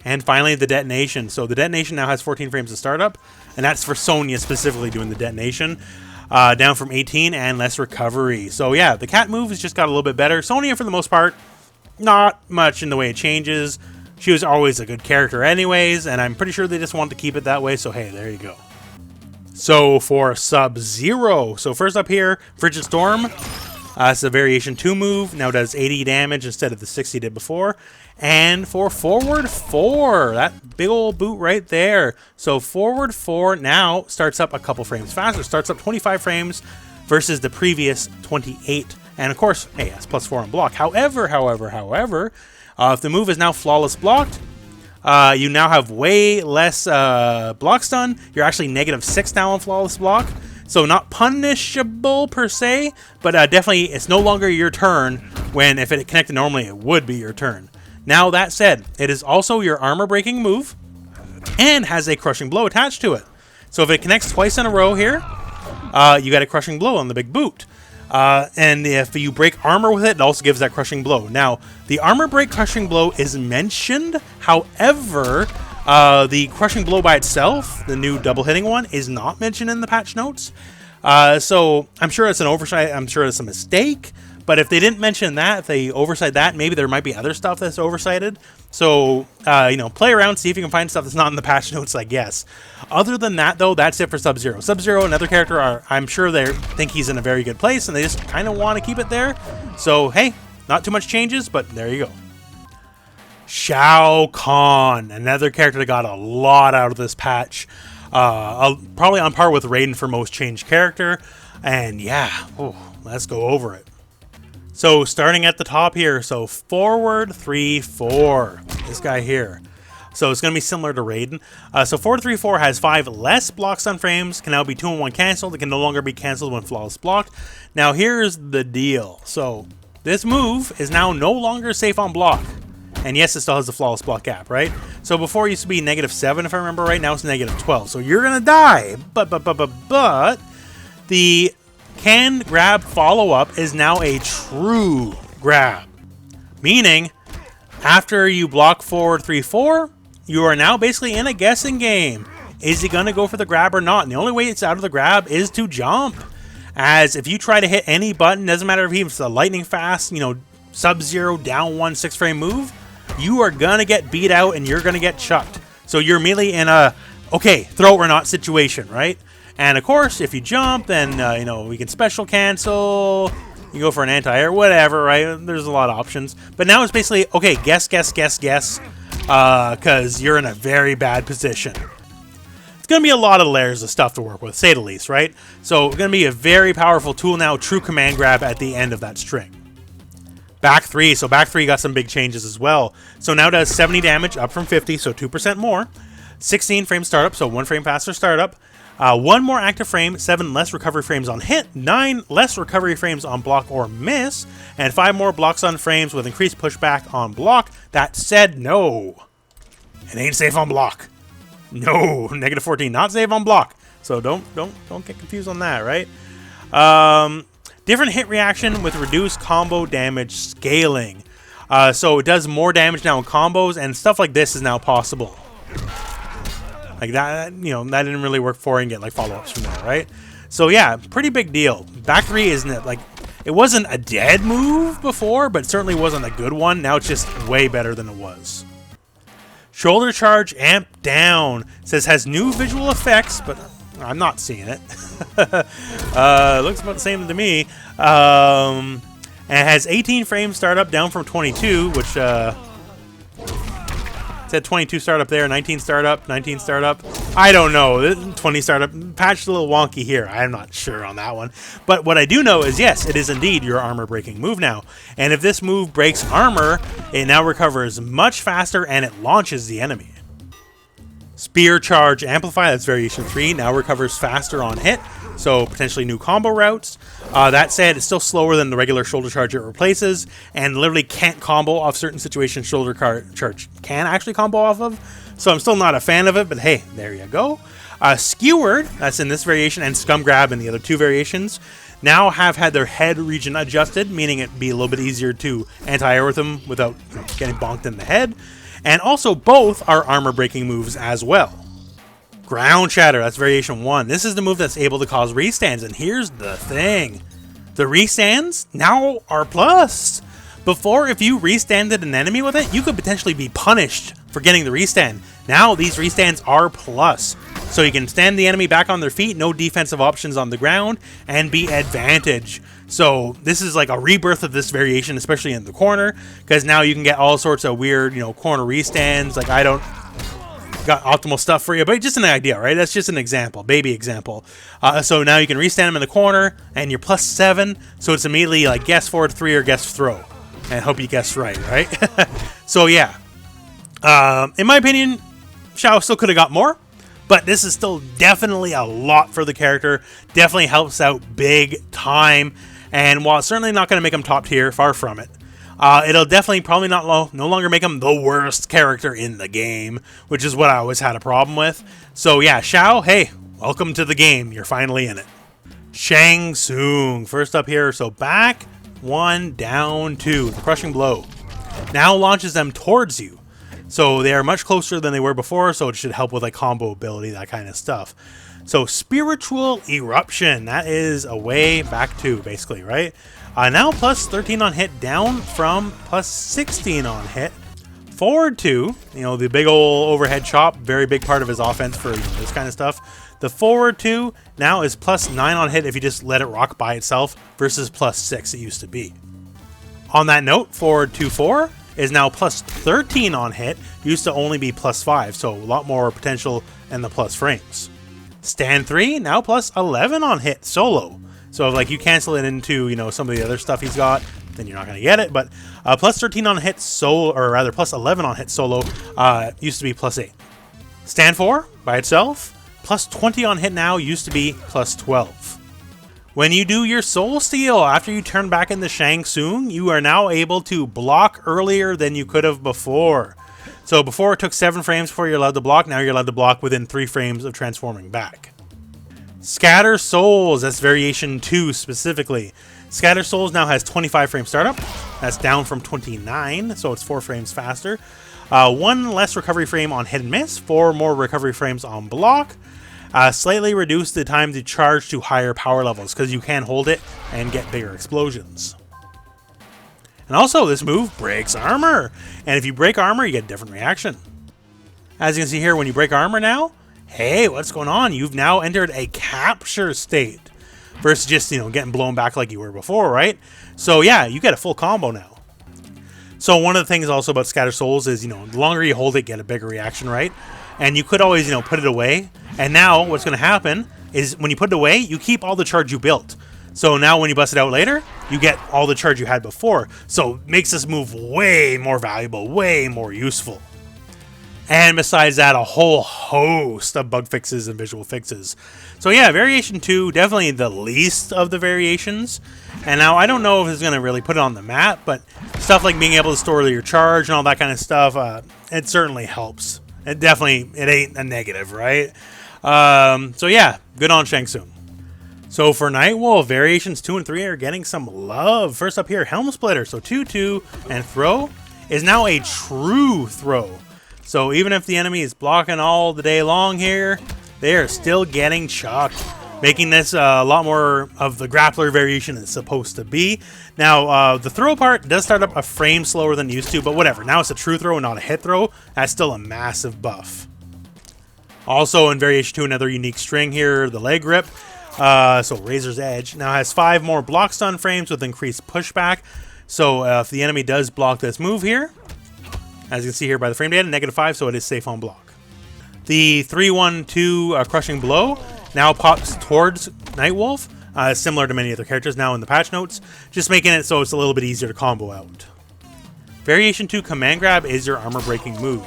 And finally, the Detonation. So the Detonation now has 14 frames to start up, and that's for Sonya specifically doing the Detonation, down from 18 and less recovery. So yeah, the cat move has just got a little bit better. Sonya, for the most part, not much in the way it changes. She was always a good character anyways, and I'm pretty sure they just wanted to keep it that way, so hey, there you go. So for Sub-Zero, so first up here, Frigid Storm. It's a Variation 2 move, now does 80 damage instead of the 60 did before. And for Forward 4, that big old boot right there. So Forward 4 now starts up a couple frames faster, starts up 25 frames versus the previous 28. And of course, hey, that's +4 on block. However, if the move is now flawless blocked, you now have way less block stun. You're actually -6 now on flawless block. So not punishable per se, but definitely it's no longer your turn when if it connected normally it would be your turn. Now that said, it is also your armor breaking move and has a crushing blow attached to it. So if it connects twice in a row here, you got a crushing blow on the big boot. And if you break armor with it, it also gives that crushing blow. Now, the armor break crushing blow is mentioned. However, the crushing blow by itself, the new double hitting one, is not mentioned in the patch notes. So I'm sure it's an oversight. I'm sure it's a mistake. But if they didn't mention that, if they oversight that, maybe there might be other stuff that's oversighted. So, you know, play around, see if you can find stuff that's not in the patch notes, I guess. Other than that, though, that's it for Sub-Zero. Sub-Zero, another character, I'm sure they think he's in a very good place, and they just kind of want to keep it there. So, hey, not too much changes, but there you go. Shao Kahn, another character that got a lot out of this patch. Probably on par with Raiden for most changed character. And yeah, let's go over it. So starting at the top here, so Forward 3-4, this guy here. So it's going to be similar to Raiden. So Forward 3-4 has 5 less block stun frames, can now be 2-in-1 canceled. It can no longer be canceled when flawless blocked. Now here's the deal. So this move is now no longer safe on block. And yes, it still has the flawless block gap, right? So before it used to be -7 if I remember right, now it's -12. So you're going to die. But the can grab follow-up is now a true grab. Meaning, after you block Forward 3-4, you are now basically in a guessing game. Is he going to go for the grab or not? And the only way it's out of the grab is to jump. As if you try to hit any button, doesn't matter if it's a lightning fast, you know, Sub-Zero down 1 6-frame move, you are going to get beat out and you're going to get chucked. So you're immediately in a, okay, throw it or not situation, right? And of course, if you jump, then, you know, we can special cancel, you go for an anti-air, whatever, right? There's a lot of options. But now it's basically, okay, guess, because you're in a very bad position. It's going to be a lot of layers of stuff to work with, say the least, right? So it's going to be a very powerful tool now, true command grab at the end of that string. Back 3, so back 3 got some big changes as well. So now does 70 damage, up from 50, so 2% more. 16 frame startup, so 1 frame faster startup. 1 more active frame, 7 less recovery frames on hit, 9 less recovery frames on block or miss, and 5 more block stun frames with increased pushback on block. That said, no, it ain't safe on block. No, -14, not safe on block. So don't get confused on that, right? Different hit reaction with reduced combo damage scaling. So it does more damage now in combos, and stuff like this is now possible. Like that, you know, that didn't really work for, and get like follow-ups from there, right? So yeah, pretty big deal. Back 3 isn't like, it wasn't a dead move before, but certainly wasn't a good one. Now it's just way better than it was. Shoulder charge amp down. It says has new visual effects, but I'm not seeing it. Looks about the same to me. And it has 18 frames startup down from 22, which said 22 startup there, 19 startup, 19 startup. I don't know. 20 startup. Patched a little wonky here. I'm not sure on that one. But what I do know is, yes, it is indeed your armor breaking move now. And if this move breaks armor, it now recovers much faster and it launches the enemy. Spear charge amplify, that's variation 3, now recovers faster on hit, so potentially new combo routes. That said, it's still slower than the regular shoulder charge it replaces, and literally can't combo off certain situations shoulder charge can actually combo off of. So I'm still not a fan of it, but hey, there you go. Skewered, that's in this variation, and Scum Grab in the other 2 variations, now have had their head region adjusted, meaning it'd be a little bit easier to anti-air with them without getting bonked in the head. And also, both are armor-breaking moves as well. Ground Shatter, that's variation 1. This is the move that's able to cause restands, and here's the thing. The restands now are plus. Before, if you restanded an enemy with it, you could potentially be punished for getting the restand. Now, these restands are plus. So you can stand the enemy back on their feet, no defensive options on the ground, and be advantage. So this is like a rebirth of this variation, especially in the corner, because now you can get all sorts of weird, corner restands. Like, I don't got optimal stuff for you, but just an idea, right? That's just an example, baby example. So now you can restand them in the corner, and you're +7, so it's immediately like guess forward 3 or guess throw. And hope you guessed right? So yeah, in my opinion, Shao still could have got more, but this is still definitely a lot for the character. Definitely helps out big time, and while it's certainly not going to make him top tier, far from it, it'll definitely probably no longer make him the worst character in the game, which is what I always had a problem with. So yeah, Shao, hey, welcome to the game. You're finally in it. Shang Tsung, first up here. So back 1, down 2. The crushing blow now launches them towards you, so they are much closer than they were before, so it should help with like combo ability, that kind of stuff. So spiritual eruption, that is a way back 2 basically, right? Now +13 on hit, down from +16 on hit. Forward 2, the big old overhead chop, very big part of his offense for this kind of stuff. The forward 2 now is +9 on hit if you just let it rock by itself, versus +6 it used to be. On that note, forward 2-4 is now +13 on hit, used to only be +5, so a lot more potential in the plus frames. Stand 3 now +11 on hit solo. So if like you cancel it into some of the other stuff he's got, then you're not going to get it. But +13 on hit solo, or rather +11 on hit solo, used to be +8. Stand 4 by itself, +20 on hit now, used to be +12. When you do your soul steal after you turn back into Shang Tsung, you are now able to block earlier than you could have before. So before it took 7 frames before you're allowed to block, now you're allowed to block within 3 frames of transforming back. Scatter Souls, that's variation 2 specifically. Scatter Souls now has 25 frame startup. That's down from 29, so it's 4 frames faster. 1 less recovery frame on hit and miss, 4 more recovery frames on block. Slightly reduce the time to charge to higher power levels, because you can hold it and get bigger explosions. And also, this move breaks armor, and if you break armor, you get a different reaction. As you can see here, when you break armor now, hey, what's going on? You've now entered a capture state, versus just, getting blown back like you were before, right? So yeah, you get a full combo now. So one of the things also about Scatter Souls is, the longer you hold it, get a bigger reaction, right? And you could always, put it away. And now what's going to happen is when you put it away, you keep all the charge you built. So now when you bust it out later, you get all the charge you had before. So it makes this move way more valuable, way more useful. And besides that, a whole host of bug fixes and visual fixes. So yeah, variation 2, definitely the least of the variations. And now I don't know if it's going to really put it on the map, but stuff like being able to store your charge and all that kind of stuff, it certainly helps. It ain't a negative, right? So yeah, good on Shang Tsung. So for Nightwolf, variations 2 and 3 are getting some love. First up here, Helm Splitter. So 2-2 and throw is now a true throw. So even if the enemy is blocking all the day long here, they are still getting chucked, making this a lot more of the grappler variation it's supposed to be. Now, the throw part does start up a frame slower than it used to, but whatever. Now it's a true throw and not a hit throw. That's still a massive buff. Also in variation 2, another unique string here, the leg grip. So Razor's Edge now has 5 more block stun frames with increased pushback. So if the enemy does block this move here, as you can see here by the frame data, -5, so it is safe on block. The 3-1-2 crushing blow now pops towards Nightwolf, similar to many other characters now in the patch notes, just making it so it's a little bit easier to combo out. Variation 2 command grab is your armor breaking move.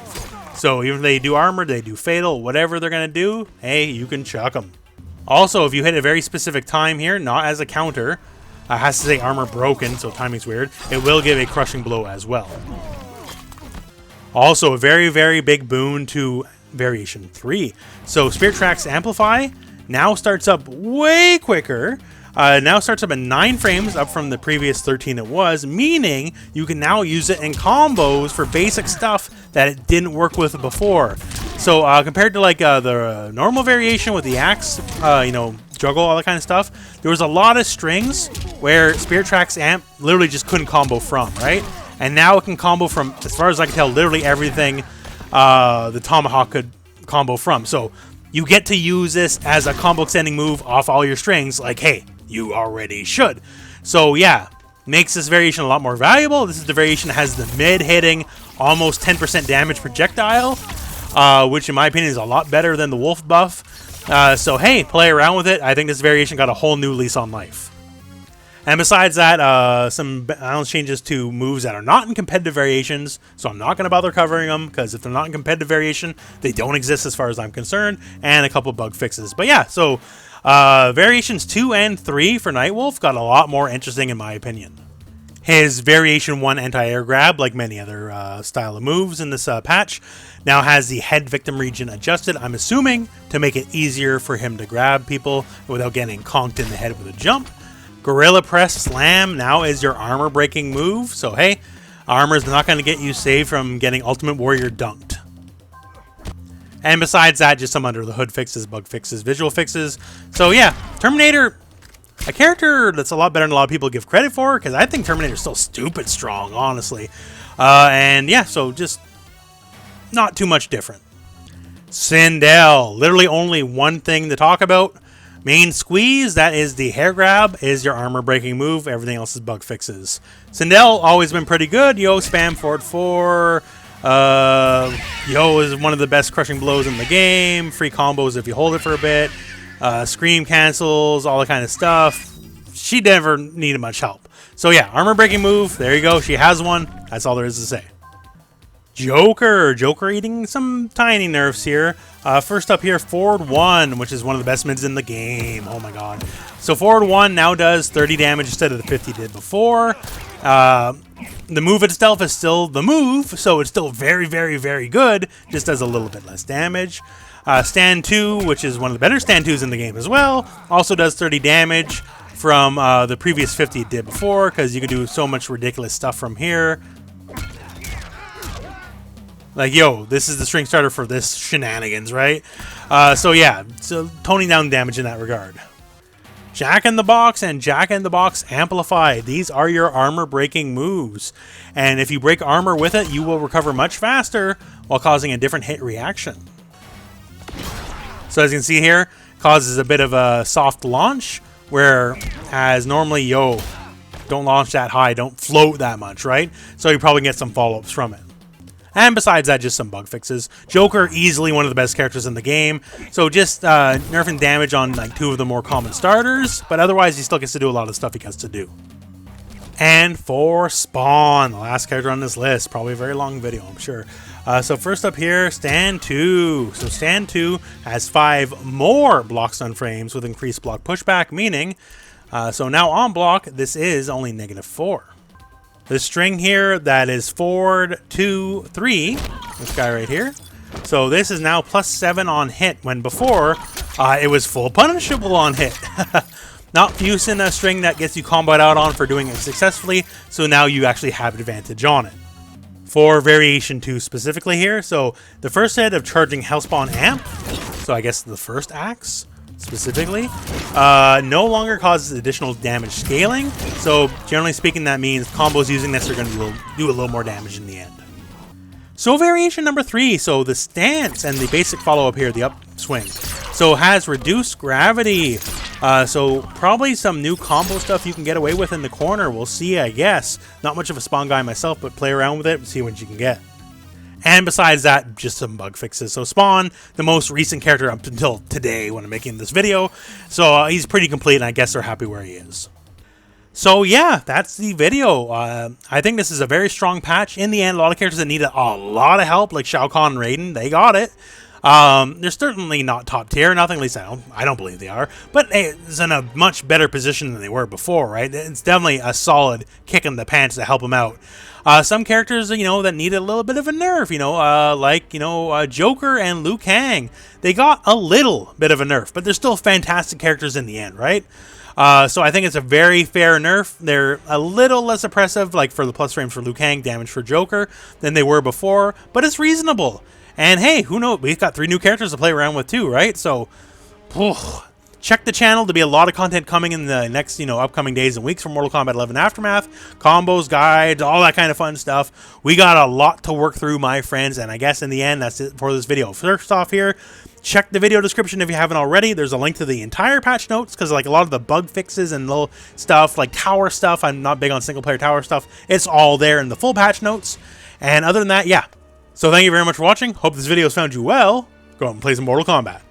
So even if they do armor, they do fatal, whatever they're going to do, hey, you can chuck them. Also, if you hit a very specific time here, not as a counter, has to say armor broken, so timing's weird, it will give a crushing blow as well. Also, a very, very big boon to variation 3. So Spirit Tracks Amplify now starts up way quicker. Now starts up at 9 frames, up from the previous 13 it was, meaning you can now use it in combos for basic stuff that it didn't work with before. So compared to like the normal variation with the axe, juggle, all that kind of stuff, there was a lot of strings where Spirit Tracks Amp literally just couldn't combo from, right? And now it can combo from, as far as I can tell, literally everything the Tomahawk could combo from. So you get to use this as a combo extending move off all your strings, like, hey, you already should. So yeah, makes this variation a lot more valuable. This is the variation that has the mid-hitting, almost 10% damage projectile, which in my opinion is a lot better than the Wolf buff. So hey, play around with it. I think this variation got a whole new lease on life. And besides that, some balance changes to moves that are not in competitive variations, so I'm not going to bother covering them, because if they're not in competitive variation, they don't exist as far as I'm concerned, and a couple bug fixes. But yeah, so variations 2 and 3 for Nightwolf got a lot more interesting in my opinion. His variation 1 anti-air grab, like many other style of moves in this patch, now has the head victim region adjusted, I'm assuming, to make it easier for him to grab people without getting conked in the head with a jump. Gorilla Press Slam now is your armor breaking move, so hey, armor is not going to get you saved from getting Ultimate Warrior dunked. And besides that, just some under the hood fixes, bug fixes, visual fixes. So yeah, Terminator, a character that's a lot better than a lot of people give credit for, because I think Terminator's still stupid strong, honestly. And yeah, so just not too much different. Sindel, literally only one thing to talk about. Main squeeze, that is the hair grab, is your armor breaking move. Everything else is bug fixes. Sindel, always been pretty good. Yo, spam forward 4. Yo is one of the best crushing blows in the game. Free combos if you hold it for a bit. Scream cancels, all that kind of stuff. She never needed much help. So yeah, armor breaking move. There you go. She has one. That's all there is to say. Joker eating some tiny nerfs here. First up here, forward 1, which is one of the best mids in the game. Oh my god. So forward 1 now does 30 damage instead of the 50 did before. The move itself is still the move, so it's still very, very, very good. Just does a little bit less damage. Stand 2, which is one of the better stand 2s in the game as well, also does 30 damage from the previous 50 it did before, because you could do so much ridiculous stuff from here. Like, yo, this is the string starter for this shenanigans, right? So yeah, so toning down damage in that regard. Jack in the Box and Jack in the Box Amplified. These are your armor breaking moves. And if you break armor with it, you will recover much faster while causing a different hit reaction. So as you can see here, causes a bit of a soft launch, whereas normally, yo, don't launch that high, don't float that much, right? So you probably get some follow-ups from it. And besides that, just some bug fixes. Joker, easily one of the best characters in the game. So just nerfing damage on like 2 of the more common starters. But otherwise, he still gets to do a lot of stuff he gets to do. And for Spawn, the last character on this list. Probably a very long video, I'm sure. So first up here, Stand 2. So Stand 2 has 5 more block stun frames with increased block pushback. Meaning, so now on block, this is only -4. The string here, that is forward 2, 3, this guy right here. So this is now +7 on hit, when before it was full punishable on hit. Not using a string that gets you comboed out on for doing it successfully, so now you actually have advantage on it. For variation 2 specifically here, so the first hit of charging Hellspawn Amp, so I guess the first axe, specifically, no longer causes additional damage scaling, so generally speaking that means combos using this are going to do a little more damage in the end. So variation number 3, so the stance and the basic follow-up here, the upswing, so has reduced gravity, so probably some new combo stuff you can get away with in the corner, we'll see I guess. Not much of a Spawn guy myself, but play around with it and see what you can get. And besides that, just some bug fixes. So Spawn, the most recent character up until today when I'm making this video. So he's pretty complete, and I guess they're happy where he is. So yeah, that's the video. I think this is a very strong patch. In the end, a lot of characters that needed a lot of help, like Shao Kahn and Raiden, they got it. They're certainly not top tier, nothing, at least I don't believe they are. But it's in a much better position than they were before, right? It's definitely a solid kick in the pants to help them out. Some characters, you know, that needed a little bit of a nerf, you know, like, you know, Joker and Liu Kang. They got a little bit of a nerf, but they're still fantastic characters in the end, right? So I think it's a very fair nerf. They're a little less oppressive, like for the plus frames for Liu Kang, damage for Joker, than they were before, but it's reasonable. And hey, who knows? We've got 3 new characters to play around with too, right? So, Check the channel to be a lot of content coming in the next, upcoming days and weeks for Mortal Kombat 11 Aftermath. Combos, guides, all that kind of fun stuff. We got a lot to work through, my friends, and I guess in the end, that's it for this video. First off here, check the video description if you haven't already. There's a link to the entire patch notes, because like a lot of the bug fixes and little stuff, like tower stuff, I'm not big on single-player tower stuff, it's all there in the full patch notes. And other than that, yeah. So thank you very much for watching. Hope this video has found you well. Go out and play some Mortal Kombat.